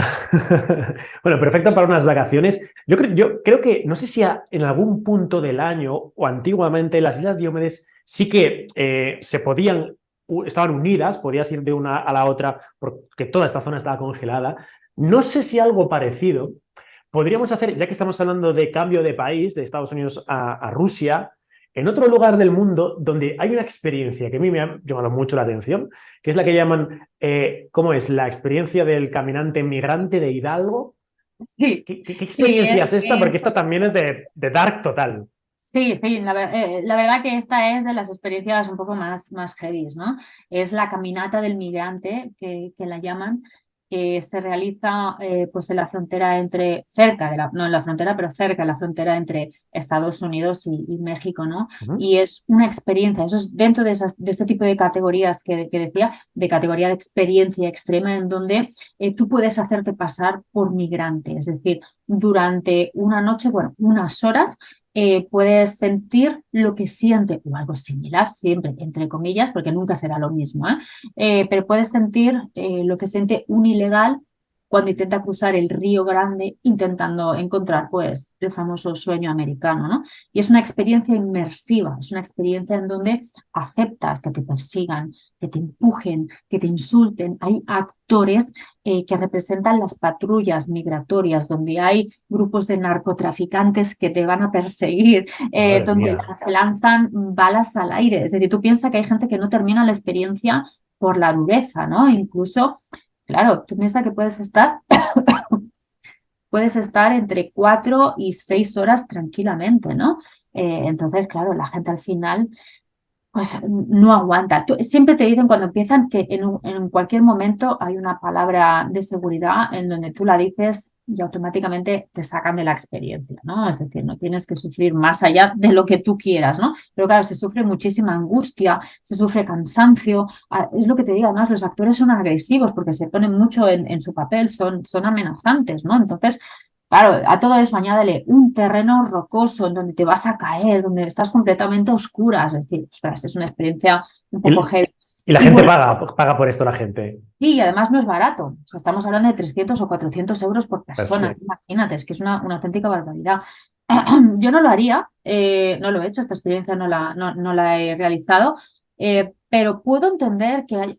Speaker 1: Bueno, perfecto para unas vacaciones. Yo creo que, no sé si en algún punto del año o antiguamente las Islas Diómedes sí que estaban unidas, podías ir de una a la otra porque toda esta zona estaba congelada. No sé si algo parecido podríamos hacer, ya que estamos hablando de cambio de país, de Estados Unidos a Rusia, en otro lugar del mundo donde hay una experiencia que a mí me ha llamado mucho la atención, que es la que llaman, ¿cómo es? La experiencia del caminante migrante de Hidalgo.
Speaker 2: Sí.
Speaker 1: ¿Qué experiencia es esta? Porque esta también es de dark total.
Speaker 2: Sí, la verdad que esta es de las experiencias un poco más heavy, ¿no? Es la caminata del migrante, que la llaman, que se realiza pues en la frontera no en la frontera, pero cerca de la frontera entre Estados Unidos y México, ¿no? Y es una experiencia, eso es dentro de este tipo de categorías que decía, de categoría de experiencia extrema, en donde tú puedes hacerte pasar por migrante, es decir, durante una noche, bueno, unas horas, puedes sentir lo que siente, o algo similar, siempre, entre comillas, porque nunca será lo mismo, pero puedes sentir lo que siente un ilegal cuando intenta cruzar el Río Grande intentando encontrar pues el famoso sueño americano, ¿no? Y es una experiencia inmersiva, es una experiencia en donde aceptas que te persigan, que te empujen, que te insulten. Hay actores que representan las patrullas migratorias, donde hay grupos de narcotraficantes que te van a perseguir, donde se lanzan balas al aire. Es decir, tú piensas que hay gente que no termina la experiencia por la dureza, ¿no? Incluso, claro, tú piensas que puedes estar entre 4 y 6 horas tranquilamente, ¿no? Entonces, claro, la gente al final pues no aguanta. Siempre te dicen cuando empiezan que en cualquier momento hay una palabra de seguridad en donde tú la dices y automáticamente te sacan de la experiencia, ¿no? Es decir, no tienes que sufrir más allá de lo que tú quieras, ¿no? Pero claro, se sufre muchísima angustia, se sufre cansancio. Es lo que te digo, además, los actores son agresivos porque se ponen mucho en su papel, son amenazantes, ¿no? Entonces, claro, a todo eso añádele un terreno rocoso en donde te vas a caer, donde estás completamente a oscuras. Es decir, ostras, es una experiencia un poco heavy.
Speaker 1: Y la gente paga por esto, la gente.
Speaker 2: Y además no es barato. O sea, estamos hablando de 300 o 400 euros por persona.
Speaker 1: Pues sí.
Speaker 2: Imagínate, es que es una auténtica barbaridad. Yo no lo haría, no lo he hecho, esta experiencia no la he realizado, pero puedo entender que hay,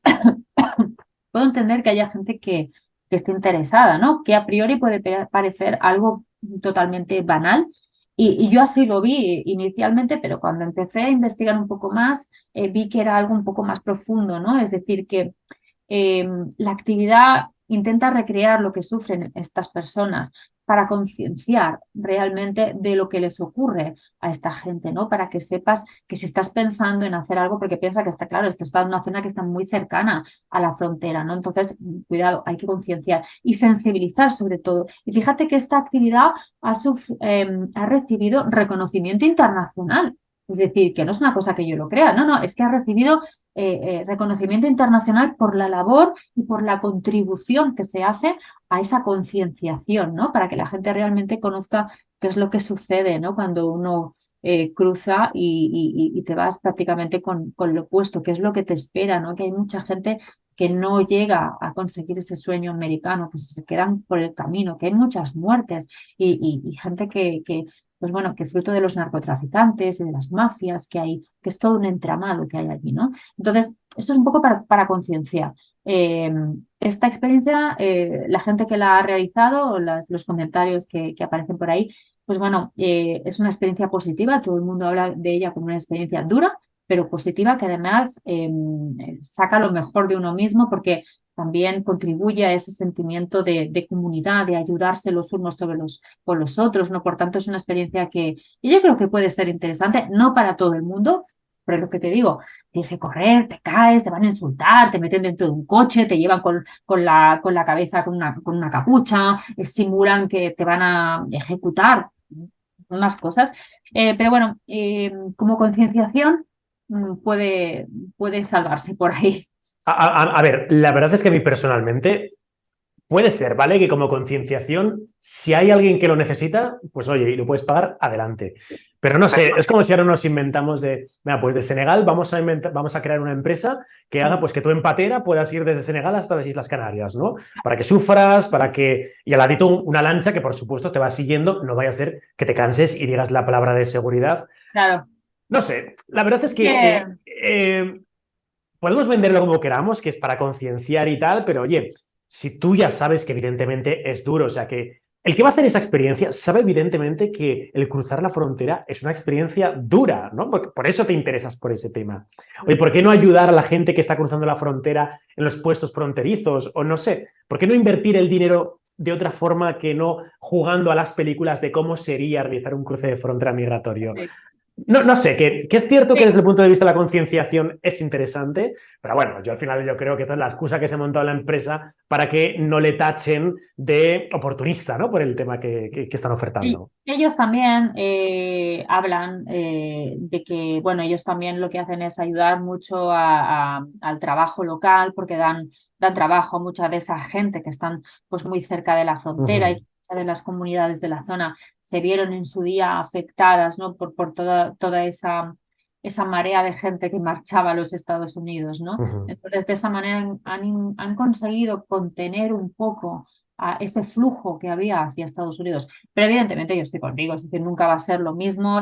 Speaker 2: puedo entender que haya gente que esté interesada, ¿no? Que a priori puede parecer algo totalmente banal. Y yo así lo vi inicialmente, pero cuando empecé a investigar un poco más, vi que era algo un poco más profundo, ¿no? Es decir, que la actividad intenta recrear lo que sufren estas personas para concienciar realmente de lo que les ocurre a esta gente, ¿no? Para que sepas que si estás pensando en hacer algo, porque piensa que está claro, esto está en una zona que está muy cercana a la frontera, ¿no? Entonces, cuidado, hay que concienciar y sensibilizar sobre todo. Y fíjate que esta actividad ha recibido reconocimiento internacional. Es decir, que no es una cosa que yo lo crea, no, es que ha recibido reconocimiento internacional por la labor y por la contribución que se hace a esa concienciación, ¿no? Para que la gente realmente conozca qué es lo que sucede, ¿no? Cuando uno cruza y te vas prácticamente con lo opuesto, qué es lo que te espera, ¿no? Que hay mucha gente que no llega a conseguir ese sueño americano, que se quedan por el camino, que hay muchas muertes y gente pues bueno, que fruto de los narcotraficantes y de las mafias que hay, que es todo un entramado que hay allí, ¿no? Entonces, eso es un poco para concienciar. Esta experiencia, la gente que la ha realizado, los comentarios que aparecen por ahí, pues bueno, es una experiencia positiva, todo el mundo habla de ella como una experiencia dura, pero positiva, que además saca lo mejor de uno mismo porque también contribuye a ese sentimiento de comunidad, de ayudarse los unos con los otros, ¿no? Por tanto, es una experiencia que yo creo que puede ser interesante, no para todo el mundo, pero es lo que te digo, tienes que correr, te caes, te van a insultar, te meten dentro de un coche, te llevan con la cabeza con una capucha, simulan que te van a ejecutar, unas cosas. Pero bueno, como concienciación puede salvarse por ahí.
Speaker 1: A ver, la verdad es que a mí personalmente puede ser, ¿vale? Que como concienciación, si hay alguien que lo necesita, pues oye, y lo puedes pagar, adelante. Pero no sé, es como si ahora nos inventamos mira, pues de Senegal vamos a crear una empresa que haga pues que tú en patera puedas ir desde Senegal hasta las Islas Canarias, ¿no? Para que sufras, y al ladito una lancha que por supuesto te va siguiendo, no vaya a ser que te canses y digas la palabra de seguridad.
Speaker 2: Claro.
Speaker 1: No sé, la verdad es que podemos venderlo como queramos, que es para concienciar y tal, pero oye, si tú ya sabes que evidentemente es duro, o sea que el que va a hacer esa experiencia sabe evidentemente que el cruzar la frontera es una experiencia dura, ¿no? Por eso te interesas por ese tema. Oye, ¿por qué no ayudar a la gente que está cruzando la frontera en los puestos fronterizos? O no sé, ¿por qué no invertir el dinero de otra forma que no jugando a las películas de cómo sería realizar un cruce de frontera migratorio?
Speaker 2: Sí.
Speaker 1: No sé, que es cierto que desde el punto de vista de la concienciación es interesante, pero bueno, yo al final yo creo que esta es la excusa que se ha montado la empresa para que no le tachen de oportunista, ¿no? Por el tema que están ofertando.
Speaker 2: Ellos también hablan de que, bueno, ellos también lo que hacen es ayudar mucho al trabajo local porque dan trabajo a mucha de esa gente que están pues muy cerca de la frontera y de las comunidades de la zona se vieron en su día afectadas, ¿no? por toda esa marea de gente que marchaba a los Estados Unidos, ¿no? Entonces, de esa manera han conseguido contener un poco a ese flujo que había hacia Estados Unidos. Pero evidentemente yo estoy contigo, es decir, nunca va a ser lo mismo.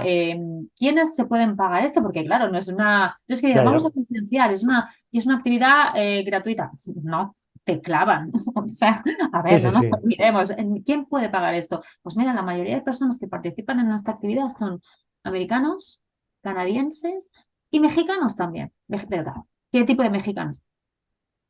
Speaker 2: ¿Quiénes se pueden pagar esto? Porque claro, no es una... Es que digas, vamos a concienciar, es una actividad gratuita. No, te clavan. O sea, a ver,
Speaker 1: Sí,
Speaker 2: no
Speaker 1: sí,
Speaker 2: nos
Speaker 1: sí.
Speaker 2: olvidemos. ¿Quién puede pagar esto? Pues mira, la mayoría de personas que participan en esta actividad son americanos, canadienses y mexicanos también. Pero claro, ¿qué tipo de mexicanos?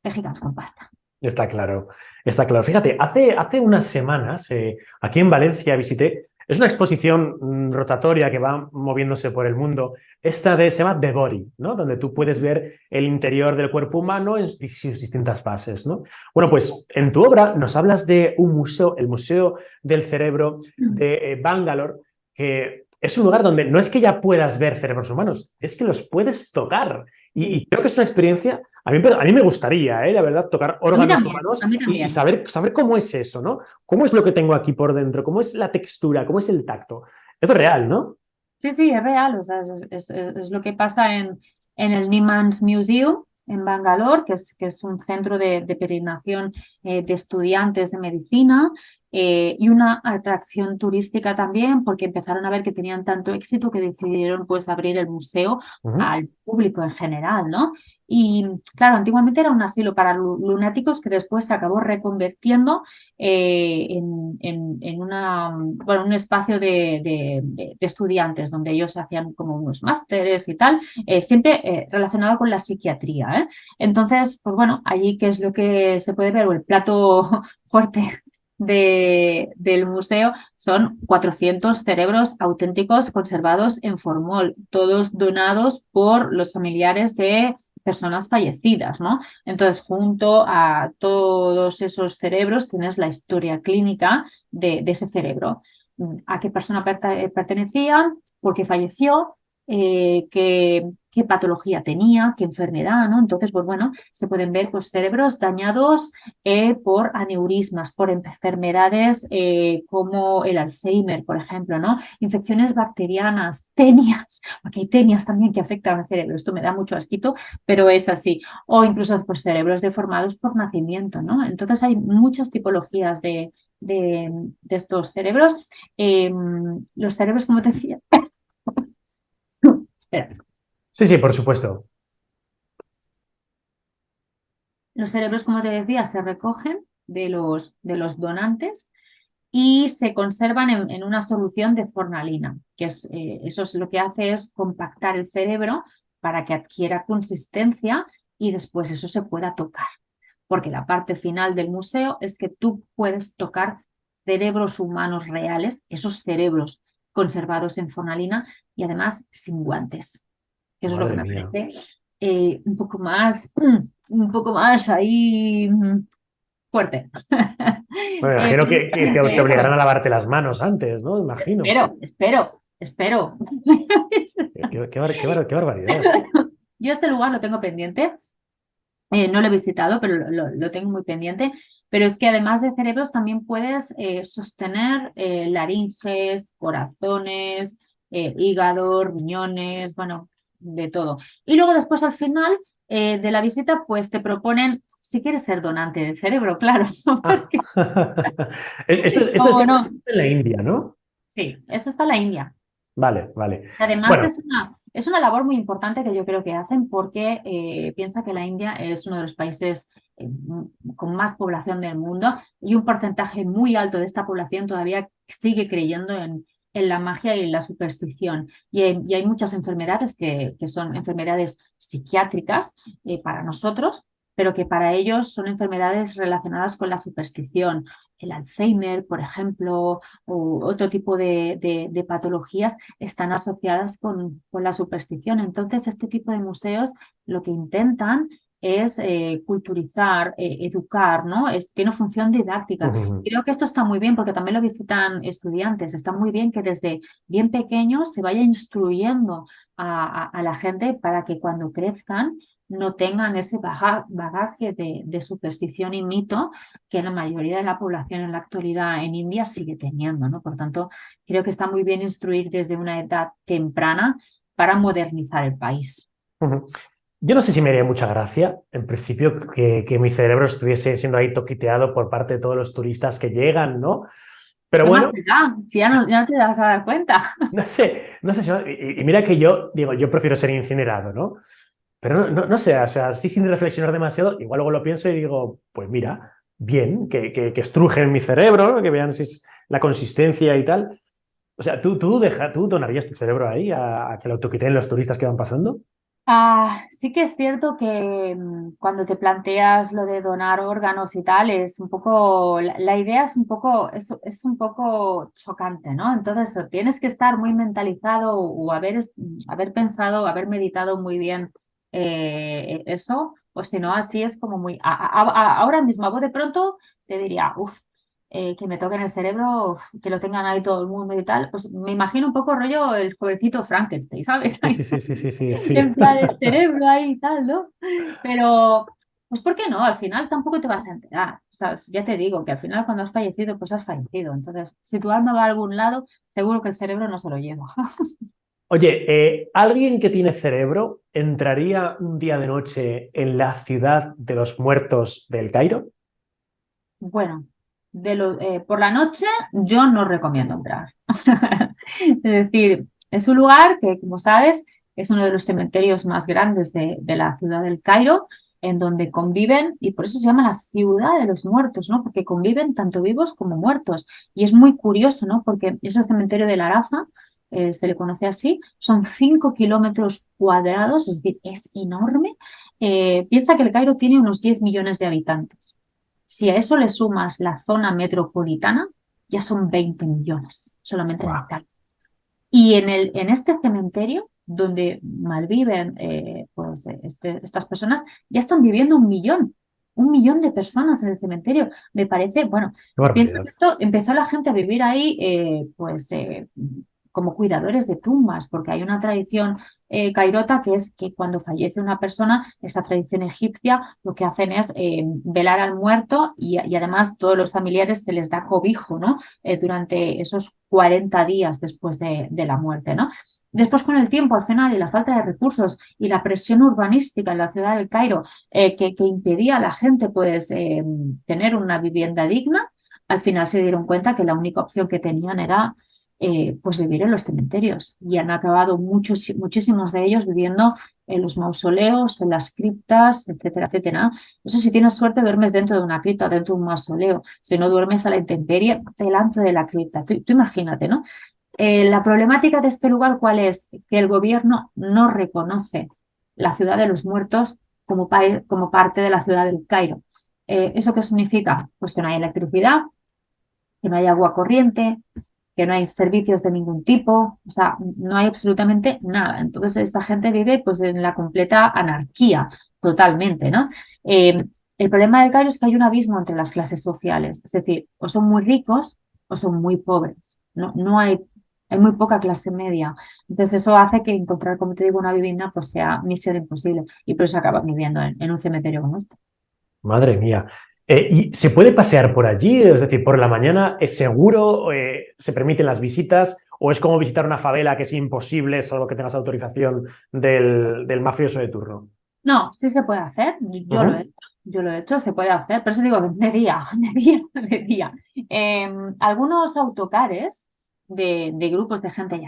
Speaker 2: Mexicanos con pasta.
Speaker 1: Está claro, está claro. Fíjate, hace unas semanas aquí en Valencia visité, es una exposición rotatoria que va moviéndose por el mundo, se llama The Body, ¿no? Donde tú puedes ver el interior del cuerpo humano en sus distintas fases, ¿no? Bueno, pues en tu obra nos hablas de un museo, el Museo del Cerebro de Bangalore, que es un lugar donde no es que ya puedas ver cerebros humanos, es que los puedes tocar. Y creo que es una experiencia, a mí me gustaría, la verdad, tocar órganos humanos
Speaker 2: a mí
Speaker 1: y
Speaker 2: también.
Speaker 1: saber cómo es eso, ¿no? ¿Cómo es lo que tengo aquí por dentro? ¿Cómo es la textura? ¿Cómo es el tacto? Esto es real, ¿no?
Speaker 2: Sí, es real, o sea, es lo que pasa en el Niemann's Museum, en Bangalore, que es un centro de peregrinación de estudiantes de medicina, y una atracción turística también, porque empezaron a ver que tenían tanto éxito que decidieron pues abrir el museo
Speaker 1: Ujú.
Speaker 2: al público en general, ¿no? Y claro, antiguamente era un asilo para lunáticos que después se acabó reconvirtiendo en bueno, un espacio de estudiantes donde ellos hacían como unos másteres y tal, siempre relacionado con la psiquiatría, ¿eh? Entonces, pues bueno, allí qué es lo que se puede ver, o el plato fuerte del museo son 400 cerebros auténticos conservados en formol, todos donados por los familiares de personas fallecidas, ¿no? Entonces, junto a todos esos cerebros tienes la historia clínica de ese cerebro. A qué persona pertenecía, por qué falleció, qué patología tenía, qué enfermedad, ¿no? Entonces, pues bueno, se pueden ver pues, cerebros dañados por aneurismas, por enfermedades como el Alzheimer, por ejemplo, ¿no? Infecciones bacterianas, tenias, porque hay tenias también que afectan al cerebro. Esto me da mucho asquito, pero es así. O incluso pues, cerebros deformados por nacimiento, ¿no? Entonces hay muchas tipologías de estos cerebros. Los cerebros, como te decía, espera.
Speaker 1: Sí, sí, por supuesto.
Speaker 2: Los cerebros, como te decía, se recogen de los donantes y se conservan en una solución de fornalina, que es, eso es lo que hace es compactar el cerebro para que adquiera consistencia y después eso se pueda tocar. Porque la parte final del museo es que tú puedes tocar cerebros humanos reales, esos cerebros conservados en fornalina y además sin guantes. Eso es lo que
Speaker 1: Madre
Speaker 2: me
Speaker 1: mía.
Speaker 2: parece un poco más ahí fuerte.
Speaker 1: Me imagino que te
Speaker 2: Precisamente
Speaker 1: obligarán
Speaker 2: eso.
Speaker 1: a lavarte las manos antes, ¿no? Imagino.
Speaker 2: Espero.
Speaker 1: Qué barbaridad.
Speaker 2: Yo este lugar lo tengo pendiente. No lo he visitado, pero lo tengo muy pendiente. Pero es que además de cerebros también puedes sostener laringes, corazones, hígado, riñones, bueno, de todo. Y luego después al final de la visita, pues te proponen, si quieres ser donante de cerebro, claro,
Speaker 1: Ah.
Speaker 2: porque,
Speaker 1: Esto está
Speaker 2: ¿cómo no?
Speaker 1: en la India, ¿no?
Speaker 2: Sí, eso está en la India.
Speaker 1: Vale, vale.
Speaker 2: Además,
Speaker 1: Bueno,
Speaker 2: es una labor muy importante que yo creo que hacen porque piensa que la India es uno de los países con más población del mundo y un porcentaje muy alto de esta población todavía sigue creyendo en la magia y en la superstición. Y hay muchas enfermedades que son enfermedades psiquiátricas para nosotros, pero que para ellos son enfermedades relacionadas con la superstición. El Alzheimer, por ejemplo, o otro tipo de patologías están asociadas con la superstición. Entonces, este tipo de museos lo que intentan es culturizar, educar, ¿no? Tiene función didáctica.
Speaker 1: ujú.
Speaker 2: Creo que esto está muy bien porque también lo visitan estudiantes. Está muy bien que desde bien pequeños se vaya instruyendo a la gente para que cuando crezcan no tengan ese bagaje de superstición y mito que la mayoría de la población en la actualidad en India sigue teniendo, ¿no? Por tanto, creo que está muy bien instruir desde una edad temprana para modernizar el país.
Speaker 1: Ujú. Yo no sé si me haría mucha gracia, en principio, que mi cerebro estuviese siendo ahí toquiteado por parte de todos los turistas que llegan, ¿no? Pero
Speaker 2: ¿Qué más
Speaker 1: bueno,
Speaker 2: te da? Si ya no te das a dar cuenta.
Speaker 1: no sé si... Y mira que yo, digo, yo prefiero ser incinerado, ¿no? Pero no sé, o sea, así sin reflexionar demasiado, igual luego lo pienso y digo, pues mira, bien, que estrujen mi cerebro, ¿no? Que vean si es la consistencia y tal. O sea, ¿tú donarías tu cerebro ahí a que lo toquiteen los turistas que van pasando?
Speaker 2: Sí que es cierto que cuando te planteas lo de donar órganos y tal, es un poco, la idea es un poco chocante, ¿no? Entonces, o tienes que estar muy mentalizado o haber pensado, haber meditado muy bien eso, o si no, así es como muy... ahora mismo, a vos de pronto, te diría, uff, que me toquen el cerebro, uf, que lo tengan ahí todo el mundo y tal, pues me imagino un poco rollo el jovencito Frankenstein, ¿sabes?
Speaker 1: Sí, sí, sí, sí, sí, sí, sí.
Speaker 2: En plan el cerebro ahí y tal, ¿no? Pero, pues ¿por qué no? Al final tampoco te vas a enterar. O sea, ya te digo que al final cuando has fallecido, pues has fallecido. Entonces, si tu alma va a algún lado, seguro que el cerebro no se lo lleva.
Speaker 1: Oye, ¿alguien que tiene cerebro entraría un día de noche en la ciudad de los muertos del Cairo?
Speaker 2: Bueno, por la noche yo no recomiendo entrar. Es decir, es un lugar que, como sabes, es uno de los cementerios más grandes de la ciudad del Cairo, en donde conviven, y por eso se llama la ciudad de los muertos, ¿no? Porque conviven tanto vivos como muertos. Y es muy curioso, ¿no? Porque ese cementerio de Laraza, se le conoce así, son 5 kilómetros cuadrados, es decir, es enorme. Piensa que el Cairo tiene unos 10 millones de habitantes. Si a eso le sumas la zona metropolitana, ya son 20 millones solamente en el
Speaker 1: Guau.
Speaker 2: Cairo. Y en este cementerio, donde malviven estas personas, ya están viviendo 1 millón de personas en el cementerio. Me parece, bueno,
Speaker 1: Qué
Speaker 2: piensa
Speaker 1: barbaridad.
Speaker 2: que esto empezó la gente a vivir ahí, como cuidadores de tumbas, porque hay una tradición cairota que es que cuando fallece una persona, esa tradición egipcia, lo que hacen es velar al muerto y además todos los familiares se les da cobijo, ¿no? Durante esos 40 días después de la muerte, ¿no? Después, con el tiempo, al final, y la falta de recursos y la presión urbanística en la ciudad del Cairo, que impedía a la gente pues, tener una vivienda digna, al final se dieron cuenta que la única opción que tenían era pues vivir en los cementerios. Y han acabado muchísimos de ellos viviendo en los mausoleos, en las criptas, etcétera, etcétera. Eso, si tienes suerte, duermes dentro de una cripta, dentro de un mausoleo. Si no, duermes a la intemperie delante de la cripta. Tú imagínate, ¿no? La problemática de este lugar, ¿cuál es? Que el gobierno no reconoce la ciudad de los muertos como parte de la ciudad del Cairo. ¿Eso qué significa? Pues que no hay electricidad, que no hay agua corriente, que no hay servicios de ningún tipo, o sea, no hay absolutamente nada. Entonces, esta gente vive pues en la completa anarquía, totalmente, ¿no? El problema del Cairo es que hay un abismo entre las clases sociales, es decir, o son muy ricos o son muy pobres. No hay muy poca clase media. Entonces, eso hace que encontrar, como te digo, una vivienda pues sea misión imposible, y por eso acaban viviendo en un cementerio como este.
Speaker 1: Madre mía. ¿Y se puede pasear por allí? Es decir, por la mañana, ¿es seguro? ¿Se permiten las visitas? ¿O es como visitar una favela que es imposible, salvo que tengas autorización del mafioso de turno?
Speaker 2: No, sí se puede hacer, yo lo he
Speaker 1: Ujú.
Speaker 2: hecho, se puede hacer, por eso digo de día, de día, de día. Algunos autocares de grupos de gente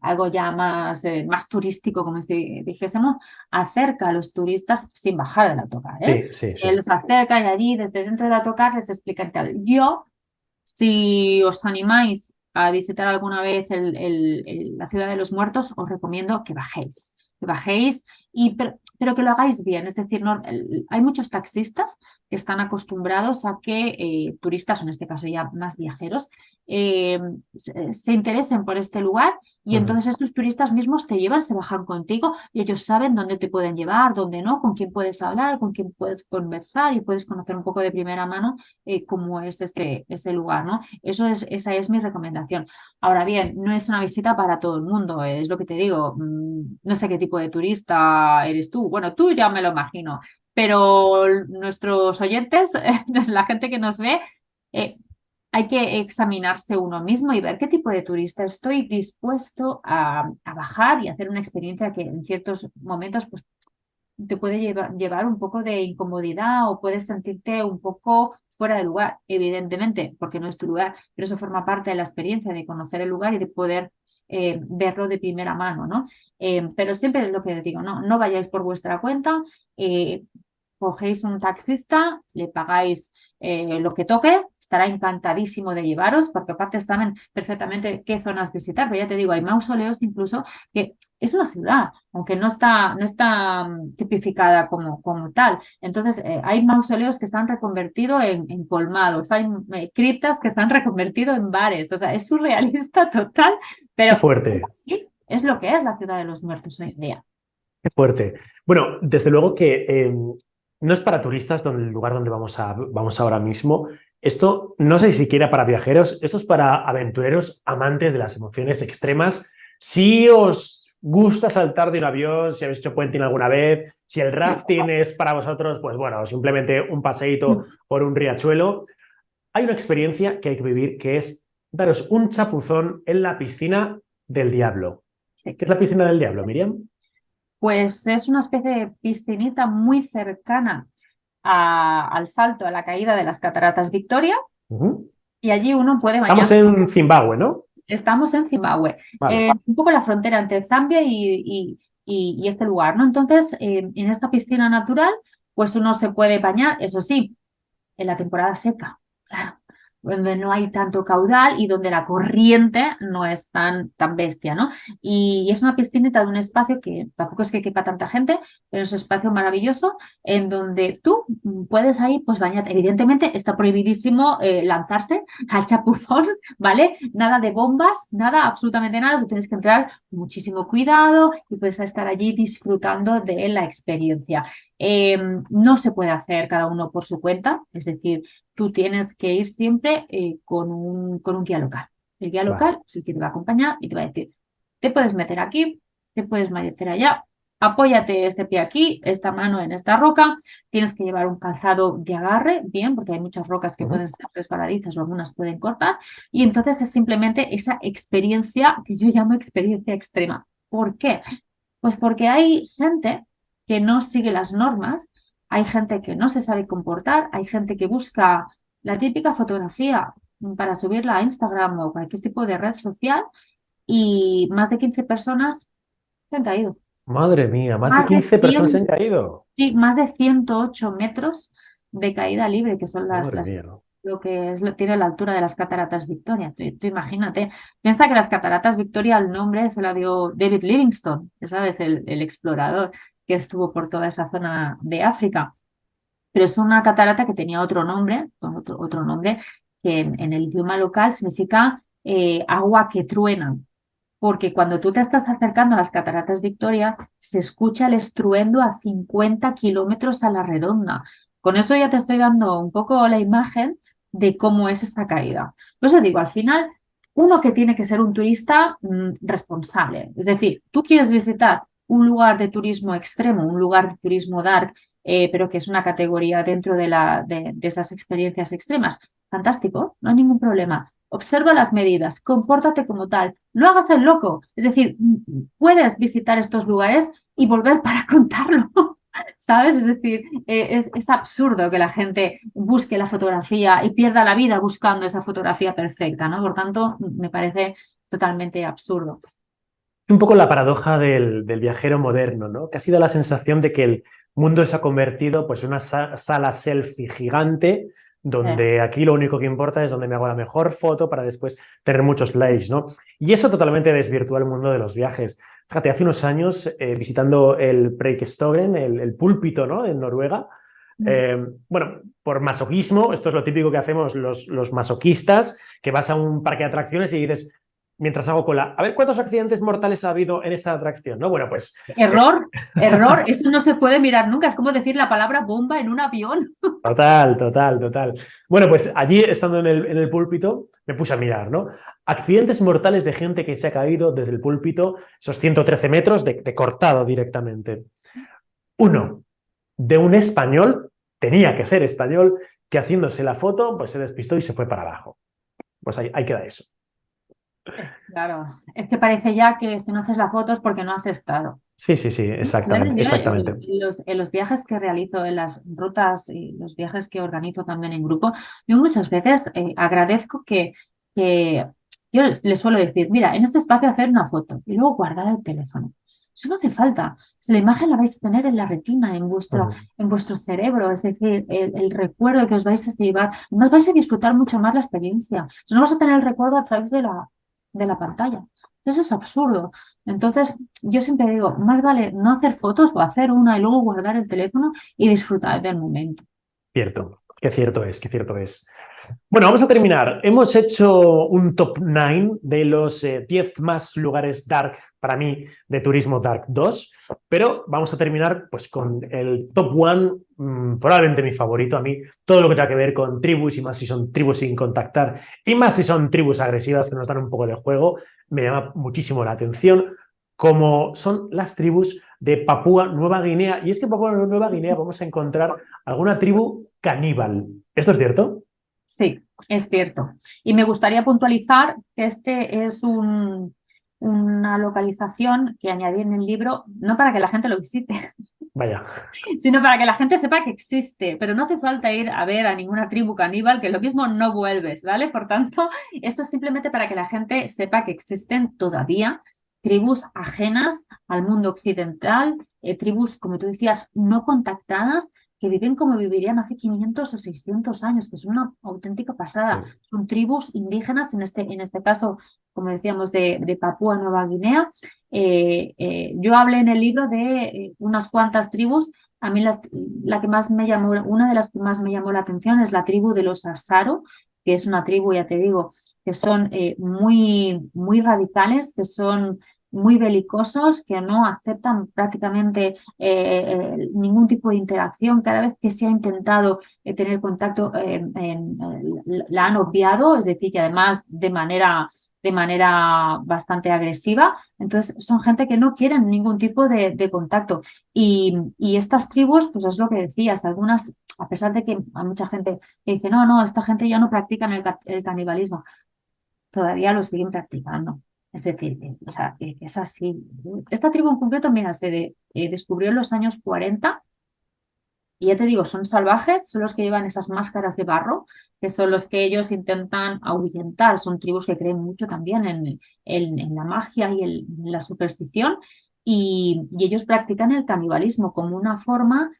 Speaker 2: algo ya más turístico, como si dijésemos, acerca a los turistas sin bajar del autocar, ¿eh?
Speaker 1: Sí, sí, sí.
Speaker 2: Los acerca y allí desde dentro del autocar les explican tal. Yo, si os animáis a visitar alguna vez la ciudad de los muertos, os recomiendo que bajéis. Que bajéis, pero que lo hagáis bien. Es decir, hay muchos taxistas que están acostumbrados a que turistas, en este caso ya más viajeros, se interesen por este lugar, y
Speaker 1: Ujú.
Speaker 2: entonces estos turistas mismos te llevan, se bajan contigo y ellos saben dónde te pueden llevar, dónde no, con quién puedes hablar, con quién puedes conversar, y puedes conocer un poco de primera mano cómo es ese lugar, ¿no? Esa es mi recomendación. Ahora bien, no es una visita para todo el mundo, es lo que te digo. No sé qué tipo de turista eres tú. Bueno, tú ya me lo imagino, pero nuestros oyentes, la gente que nos ve, eh, hay que examinarse uno mismo y ver qué tipo de turista estoy dispuesto a bajar y hacer una experiencia que en ciertos momentos pues, te puede llevar un poco de incomodidad, o puedes sentirte un poco fuera de lugar, evidentemente, porque no es tu lugar, pero eso forma parte de la experiencia de conocer el lugar y de poder verlo de primera mano, ¿no? Pero siempre es lo que digo, no vayáis por vuestra cuenta, cogéis un taxista, le pagáis lo que toque, estará encantadísimo de llevaros, porque aparte saben perfectamente qué zonas visitar. Pero ya te digo, hay mausoleos incluso que es una ciudad, aunque no está tipificada como tal. Entonces, hay mausoleos que se han reconvertido en colmados, hay criptas que se han reconvertido en bares. O sea, es surrealista total,
Speaker 1: Qué
Speaker 2: pero es
Speaker 1: fuerte.
Speaker 2: así, es lo que es la ciudad de los muertos hoy en día.
Speaker 1: Qué fuerte. Bueno, desde luego que no es para turistas el lugar donde vamos ahora mismo. Esto no sé si siquiera para viajeros, esto es para aventureros amantes de las emociones extremas. Si os gusta saltar de un avión, si habéis hecho puenting alguna vez, si el
Speaker 2: Sí.
Speaker 1: rafting es para vosotros, pues bueno, simplemente un paseíto por un riachuelo. Hay una experiencia que hay que vivir, que es daros un chapuzón en la piscina del diablo.
Speaker 2: Sí.
Speaker 1: ¿Qué es la piscina del diablo, Miriam?
Speaker 2: Pues es una especie de piscinita muy cercana al salto, a la caída de las cataratas Victoria, y allí uno puede
Speaker 1: Estamos
Speaker 2: bañarse.
Speaker 1: en Zimbabue, ¿no?
Speaker 2: Estamos en Zimbabue,
Speaker 1: Vale.
Speaker 2: un poco la frontera entre Zambia y este lugar, ¿no? Entonces, en esta piscina natural, pues uno se puede bañar, eso sí, en la temporada seca, claro, donde no hay tanto caudal y donde la corriente no es tan bestia, ¿no? Y es una piscinita de un espacio que tampoco es que quepa tanta gente, pero es un espacio maravilloso en donde tú puedes ahí pues bañarte. Evidentemente está prohibidísimo lanzarse al chapuzón, ¿vale? Nada de bombas, nada, absolutamente nada. Tú tienes que entrar con muchísimo cuidado y puedes estar allí disfrutando de la experiencia. No se puede hacer cada uno por su cuenta, es decir, tú tienes que ir siempre con un guía local. El guía local es el que te va a acompañar y te va a decir, te puedes meter aquí, te puedes meter allá, apóyate este pie aquí, esta mano en esta roca, tienes que llevar un calzado de agarre, bien, porque hay muchas rocas que pueden ser resbaladizas o algunas pueden cortar, y entonces es simplemente esa experiencia que yo llamo experiencia extrema. ¿Por qué? Pues porque hay gente que no sigue las normas, hay gente que no se sabe comportar, hay gente que busca la típica fotografía para subirla a Instagram o cualquier tipo de red social y más de 15 personas se han caído.
Speaker 1: Madre mía, más de
Speaker 2: Más de
Speaker 1: 15 personas se
Speaker 2: 100,
Speaker 1: han caído.
Speaker 2: sí, más de 108 metros de caída libre, que son
Speaker 1: Madre mía, ¿no?
Speaker 2: lo que tiene la altura de las cataratas Victoria. Tú imagínate, piensa que las cataratas Victoria, el nombre se la dio David Livingstone, ¿sabes? El explorador que estuvo por toda esa zona de África. Pero es una catarata que tenía otro nombre, otro nombre, que en el idioma local significa agua que truena, porque cuando tú te estás acercando a las cataratas Victoria, se escucha el estruendo a 50 kilómetros a la redonda. Con eso ya te estoy dando un poco la imagen de cómo es esta caída. Por eso digo, al final, uno que tiene que ser un turista responsable. Es decir, tú quieres visitar un lugar de turismo extremo, un lugar de turismo dark, pero que es una categoría dentro de esas experiencias extremas. Fantástico, no hay ningún problema. Observa las medidas, compórtate como tal, no hagas el loco. Es decir, puedes visitar estos lugares y volver para contarlo, ¿sabes? Es decir, es absurdo que la gente busque la fotografía y pierda la vida buscando esa fotografía perfecta, ¿no? Por tanto, me parece totalmente absurdo.
Speaker 1: Un poco la paradoja del viajero moderno, ¿no? Que ha sido la sensación de que el mundo se ha convertido pues, en una sala selfie gigante, donde aquí lo único que importa es donde me hago la mejor foto para después tener muchos likes, ¿no? Y eso totalmente desvirtúa el mundo de los viajes. Fíjate, hace unos años, visitando el Preikestolen, el púlpito, ¿no? En Noruega, bueno, por masoquismo, esto es lo típico que hacemos los masoquistas, que vas a un parque de atracciones y dices, mientras hago cola, a ver cuántos accidentes mortales ha habido en esta atracción, ¿no? Bueno, pues...
Speaker 2: Error, eso no se puede mirar nunca, es como decir la palabra bomba en un avión.
Speaker 1: Total. Bueno, pues allí, estando en el púlpito, me puse a mirar, ¿no? Accidentes mortales de gente que se ha caído desde el púlpito, esos 113 metros de cortado directamente. Uno, de un español, tenía que ser español, que haciéndose la foto, pues se despistó y se fue para abajo. Pues ahí queda eso.
Speaker 2: Claro, es que parece ya que si no haces la foto es porque no has estado.
Speaker 1: Sí, exactamente.
Speaker 2: En los viajes que realizo, en las rutas y los viajes que organizo también en grupo, yo muchas veces agradezco que yo les suelo decir, mira, en este espacio hacer una foto y luego guardar el teléfono. Eso no hace falta. Si la imagen la vais a tener en la retina, en vuestro cerebro, es decir, el recuerdo que os vais a llevar, además vais a disfrutar mucho más la experiencia. Si no vas a tener el recuerdo a través de la pantalla. Eso es absurdo. Entonces, yo siempre digo, más vale no hacer fotos o hacer una y luego guardar el teléfono y disfrutar del momento.
Speaker 1: Cierto, qué cierto es. Bueno, vamos a terminar. Hemos hecho un top 9 de los 10 más lugares dark para mí de Turismo Dark 2, pero vamos a terminar pues, con el top 1, probablemente mi favorito a mí, todo lo que tenga que ver con tribus y más si son tribus sin contactar y más si son tribus agresivas que nos dan un poco de juego, me llama muchísimo la atención, como son las tribus de Papúa Nueva Guinea. Y es que en Papúa Nueva Guinea vamos a encontrar alguna tribu caníbal. ¿Esto es cierto?
Speaker 2: Sí, es cierto. Y me gustaría puntualizar que este es un una localización que añadí en el libro, no para que la gente lo visite,
Speaker 1: Vaya.
Speaker 2: sino para que la gente sepa que existe, pero no hace falta ir a ver a ninguna tribu caníbal, que lo mismo no vuelves, ¿vale? Por tanto, esto es simplemente para que la gente sepa que existen todavía tribus ajenas al mundo occidental, tribus, como tú decías, no contactadas, que viven como vivirían hace 500 o 600 años, que es una auténtica pasada.
Speaker 1: Sí.
Speaker 2: Son tribus indígenas, en este caso, como decíamos, de Papúa Nueva Guinea. Yo hablé en el libro de unas cuantas tribus. A mí la que más me llamó, una de las que más me llamó la atención es la tribu de los Asaro, que es una tribu, ya te digo, que son muy, muy radicales, que son muy belicosos, que no aceptan prácticamente ningún tipo de interacción. Cada vez que se ha intentado tener contacto, la han obviado, es decir, que además de manera bastante agresiva. Entonces, son gente que no quieren ningún tipo de contacto. Y estas tribus, pues es lo que decías, algunas, a pesar de que hay mucha gente que dice, no, esta gente ya no practican el canibalismo, todavía lo siguen practicando. Es decir, o sea, que es así. Esta tribu en concreto, mira, se descubrió en los años 40 y ya te digo, son salvajes, son los que llevan esas máscaras de barro, que son los que ellos intentan ahuyentar. Son tribus que creen mucho también en la magia y en la superstición y ellos practican el canibalismo como una forma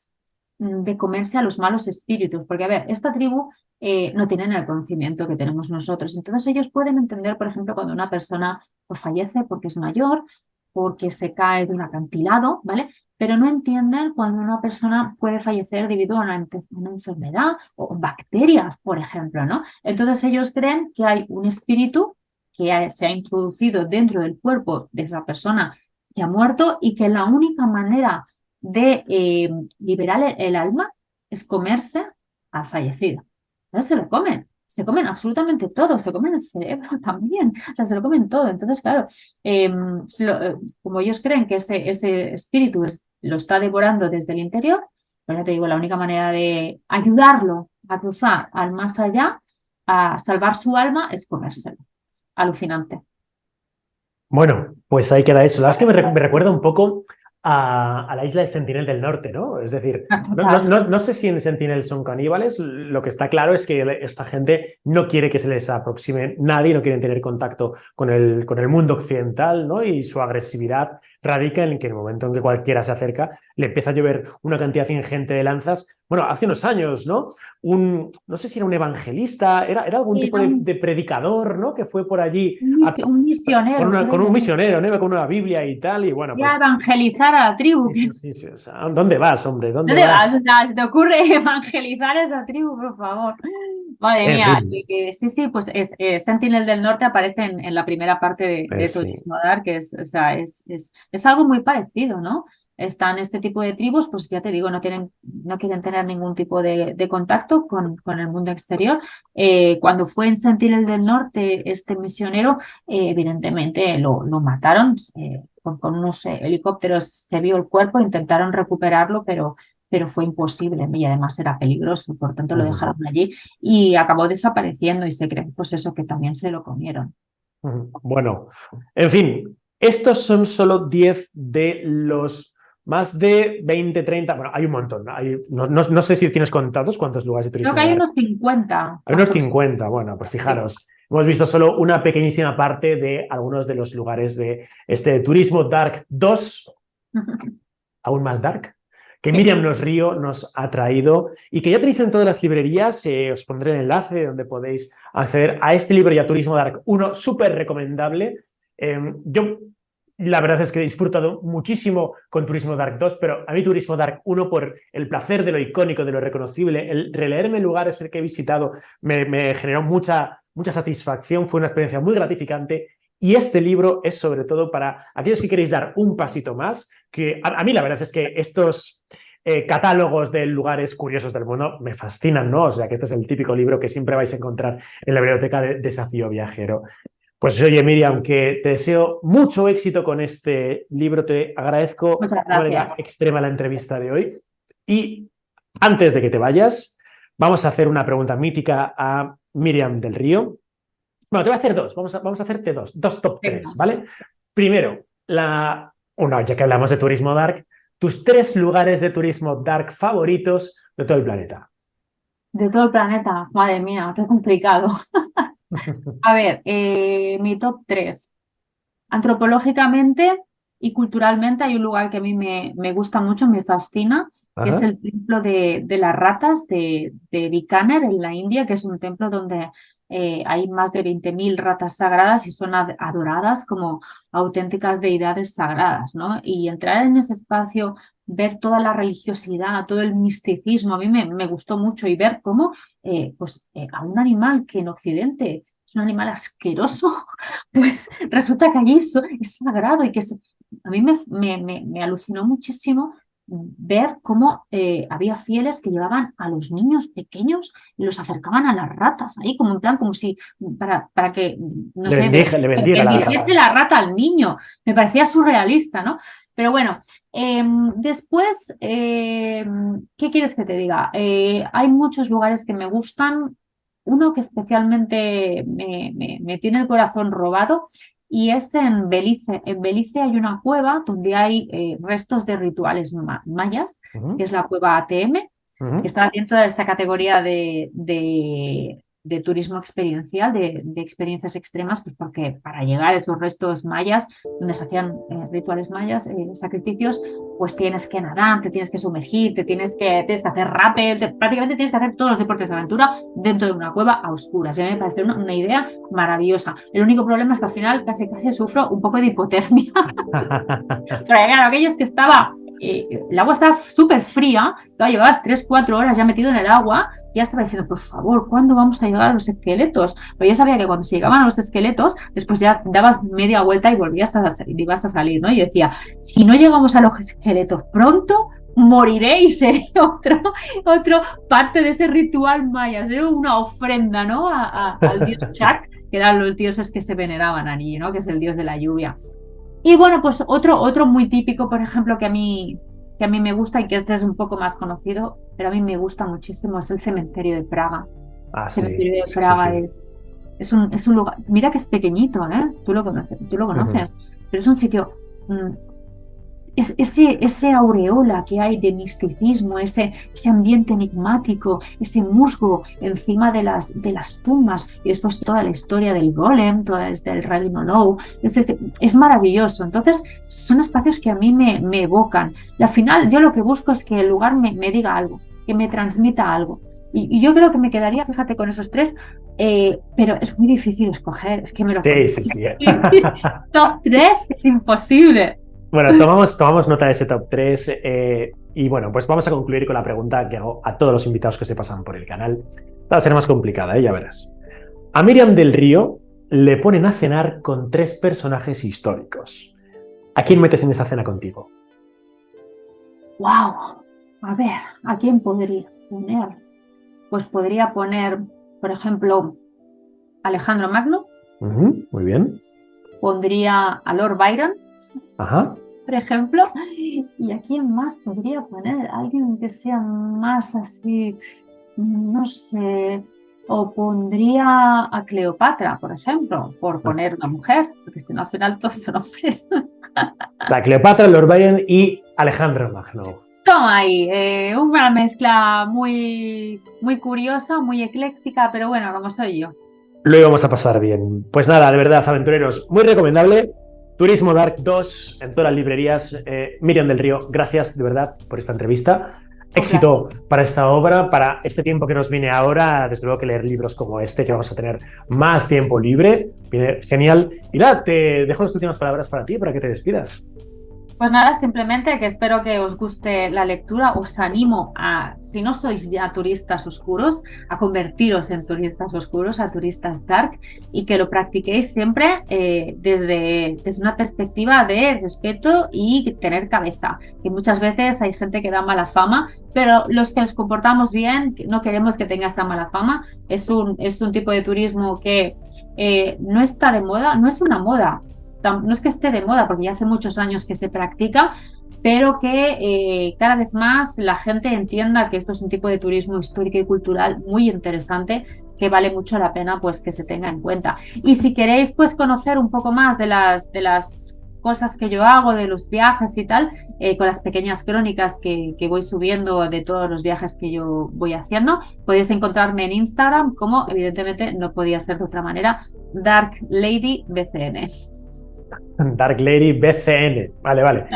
Speaker 2: de comerse a los malos espíritus, porque a ver, esta tribu no tienen el conocimiento que tenemos nosotros, entonces ellos pueden entender, por ejemplo, cuando una persona pues, fallece porque es mayor, porque se cae de un acantilado, ¿vale? Pero no entienden cuando una persona puede fallecer debido a una enfermedad o bacterias, por ejemplo, ¿no? Entonces ellos creen que hay un espíritu que se ha introducido dentro del cuerpo de esa persona que ha muerto y que la única manera de liberar el alma es comerse al fallecido. Entonces se comen absolutamente todo, se comen el cerebro también, o sea, se lo comen todo. Entonces, claro, como ellos creen que ese espíritu lo está devorando desde el interior, pues ya te digo, la única manera de ayudarlo a cruzar al más allá, a salvar su alma, es comérselo. Alucinante.
Speaker 1: Bueno, pues ahí queda eso. La verdad es que me recuerda un poco a la isla de Sentinel del Norte, ¿no? Es decir, no sé si en Sentinel son caníbales, lo que está claro es que esta gente no quiere que se les aproxime nadie, no quieren tener contacto con el mundo occidental, ¿no? Y su agresividad radica en que en el momento en que cualquiera se acerca, le empieza a llover una cantidad ingente de lanzas. Bueno, hace unos años, ¿no? No sé si era un evangelista, era algún tipo de predicador, ¿no? Que fue por allí
Speaker 2: un misionero.
Speaker 1: con un misionero, ¿no? Con una Biblia y tal, y bueno, pues...
Speaker 2: evangelizar a la tribu.
Speaker 1: Sí, o sea, ¿dónde vas, hombre? ¿Dónde
Speaker 2: vas?
Speaker 1: vas?
Speaker 2: O sea, ¿te ocurre evangelizar a esa tribu, por favor? Madre mía, sí, pues Sentinel del Norte aparece en la primera parte de Turismo Dark, que es algo muy parecido, ¿no? Están este tipo de tribus, pues ya te digo, no quieren tener ningún tipo de contacto con el mundo exterior. Cuando fue en Sentinel del Norte este misionero, evidentemente lo mataron, con unos helicópteros se vio el cuerpo, intentaron recuperarlo, pero fue imposible y además era peligroso, por tanto lo dejaron allí y acabó desapareciendo y se cree pues eso, que también se lo comieron.
Speaker 1: Bueno, en fin, estos son solo 10 de los más de 20, 30, bueno, hay un montón, no sé si tienes contados cuántos lugares de turismo.
Speaker 2: Creo que hay unos 50.
Speaker 1: Hay unos 50, bueno, pues fijaros, sí. Hemos visto solo una pequeñísima parte de algunos de los lugares de este Turismo Dark 2, aún más dark, que Miriam Nos Río nos ha traído y que ya tenéis en todas las librerías. Os pondré el enlace donde podéis acceder a este libro ya, Turismo Dark 1, súper recomendable. Yo la verdad es que he disfrutado muchísimo con Turismo Dark 2, pero a mí Turismo Dark 1, por el placer de lo icónico, de lo reconocible, el releerme lugares que he visitado me generó mucha satisfacción, fue una experiencia muy gratificante. Y este libro es sobre todo para aquellos que queréis dar un pasito más, que a mí la verdad es que estos catálogos de lugares curiosos del mundo me fascinan, ¿no? O sea que este es el típico libro que siempre vais a encontrar en la biblioteca de Desafío Viajero. Pues oye, Miriam, que te deseo mucho éxito con este libro, te agradezco de manera extrema la entrevista de hoy. Y antes de que te vayas, vamos a hacer una pregunta mítica a Miriam del Río. Bueno, te voy a hacer dos, vamos a hacerte dos top 3, ¿vale? Primero, ya que hablamos de turismo dark, tus 3 lugares de turismo dark favoritos de todo el planeta.
Speaker 2: De todo el planeta, madre mía, qué complicado. A ver, mi top 3. Antropológicamente y culturalmente hay un lugar que a mí me gusta mucho, me fascina, que es
Speaker 1: Ajá.
Speaker 2: el templo de las ratas de Bikaner en la India, que es un templo donde hay más de 20.000 ratas sagradas y son adoradas como auténticas deidades sagradas, ¿no? Y entrar en ese espacio, ver toda la religiosidad, todo el misticismo, a mí me gustó mucho, y ver cómo a un animal que en Occidente es un animal asqueroso, pues resulta que allí es sagrado y que a mí me alucinó muchísimo ver cómo había fieles que llevaban a los niños pequeños y los acercaban a las ratas, ahí como en plan, como si para que, no
Speaker 1: Le
Speaker 2: sé,
Speaker 1: bendiga la
Speaker 2: bendijese
Speaker 1: rata.
Speaker 2: la rata al niño. Me parecía surrealista, ¿no? Pero bueno, después, ¿qué quieres que te diga? Hay muchos lugares que me gustan. Uno que especialmente me tiene el corazón robado y es en Belice. En Belice hay una cueva donde hay restos de rituales mayas, que es la cueva ATM, que está dentro de esa categoría de turismo experiencial, de experiencias extremas, pues porque para llegar a esos restos mayas, donde se hacían rituales mayas, sacrificios, pues tienes que nadar, te tienes que sumergir, tienes que hacer rappel, prácticamente tienes que hacer todos los deportes de aventura dentro de una cueva a oscuras. Y a mí me parece una idea maravillosa. El único problema es que al final casi sufro un poco de hipotermia. Pero claro, aquello es que el agua estaba súper fría, llevabas 3-4 horas ya metido en el agua, ya estaba diciendo, por favor, ¿cuándo vamos a llegar a los esqueletos? Pero yo sabía que cuando se llegaban a los esqueletos, después ya dabas media vuelta y ibas a salir, ¿no? Y decía, si no llegamos a los esqueletos pronto, moriré y seré otro parte de ese ritual maya, seré una ofrenda, ¿no? Al dios Chak, que eran los dioses que se veneraban allí, ¿no? Que es el dios de la lluvia. Y bueno, pues otro muy típico, por ejemplo, que a mí me gusta y que este es un poco más conocido, pero a mí me gusta muchísimo, es el cementerio de Praga. El cementerio de Praga es un lugar, mira que es pequeñito, ¿eh? Tú lo conoces, pero es un sitio, ese aureola que hay de misticismo, ese ambiente enigmático, ese musgo encima de las tumbas, y después toda la historia del golem, toda desde el rabino Low, es maravilloso. Entonces son espacios que a mí me evocan, y al final yo lo que busco es que el lugar me diga algo, que me transmita algo, y yo creo que me quedaría, fíjate, con esos 3, pero es muy difícil escoger, es que me lo
Speaker 1: Sí.
Speaker 2: Top 3 es imposible.
Speaker 1: Bueno, tomamos nota de ese top 3 y bueno, pues vamos a concluir con la pregunta que hago a todos los invitados que se pasan por el canal. Va a ser más complicada, ya verás. A Míriam del Río le ponen a cenar con 3 personajes históricos. ¿A quién metes en esa cena contigo?
Speaker 2: ¡Wow! A ver, ¿a quién podría poner? Pues podría poner, por ejemplo, Alejandro Magno.
Speaker 1: Muy bien.
Speaker 2: Pondría a Lord Byron,
Speaker 1: Ajá.
Speaker 2: por ejemplo. ¿Y a quién más podría poner? Alguien que sea más así, no sé. O pondría a Cleopatra, por ejemplo, por poner una mujer, porque si no, al final todos son hombres.
Speaker 1: O sea, Cleopatra, Lord Byron y Alejandro Magno.
Speaker 2: Toma ahí, una mezcla muy, muy curiosa, muy ecléctica, pero bueno, como soy yo.
Speaker 1: Lo íbamos a pasar bien. Pues nada, de verdad, aventureros, muy recomendable. Turismo Dark 2 en todas las librerías. Míriam del Río, gracias de verdad por esta entrevista. Éxito para esta obra, para este tiempo que nos viene ahora. Desde luego que leer libros como este, que vamos a tener más tiempo libre. Viene genial. Y nada, te dejo las últimas palabras para ti, para que te despidas.
Speaker 2: Pues nada, simplemente que espero que os guste la lectura. Os animo a, si no sois ya turistas oscuros, a convertiros en turistas oscuros, a turistas dark, y que lo practiquéis siempre desde una perspectiva de respeto y tener cabeza. Que muchas veces hay gente que da mala fama, pero los que nos comportamos bien no queremos que tenga esa mala fama. Es un tipo de turismo que no está de moda, no es una moda. No es que esté de moda, porque ya hace muchos años que se practica, pero que cada vez más la gente entienda que esto es un tipo de turismo histórico y cultural muy interesante, que vale mucho la pena pues que se tenga en cuenta. Y si queréis pues conocer un poco más de las cosas que yo hago, de los viajes y tal, con las pequeñas crónicas que voy subiendo de todos los viajes que yo voy haciendo. Podéis encontrarme en Instagram como, evidentemente, no podía ser de otra manera, Dark Lady BCN.
Speaker 1: Dark Lady BCN. Vale, vale.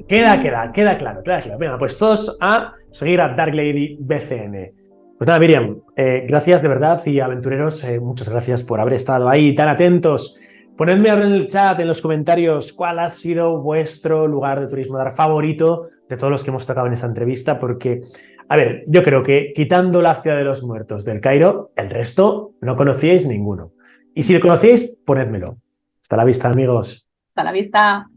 Speaker 1: Queda claro. Venga, pues todos a seguir a Dark Lady BCN. Pues nada, Miriam, gracias de verdad, y aventureros, muchas gracias por haber estado ahí tan atentos. Ponedme ahora en el chat, en los comentarios, cuál ha sido vuestro lugar de turismo Dark favorito de todos los que hemos tocado en esta entrevista, porque, a ver, yo creo que quitando la Ciudad de los Muertos del Cairo, el resto no conocíais ninguno. Y si lo conocíais, ponedmelo. Hasta la vista, amigos.
Speaker 2: Hasta la vista.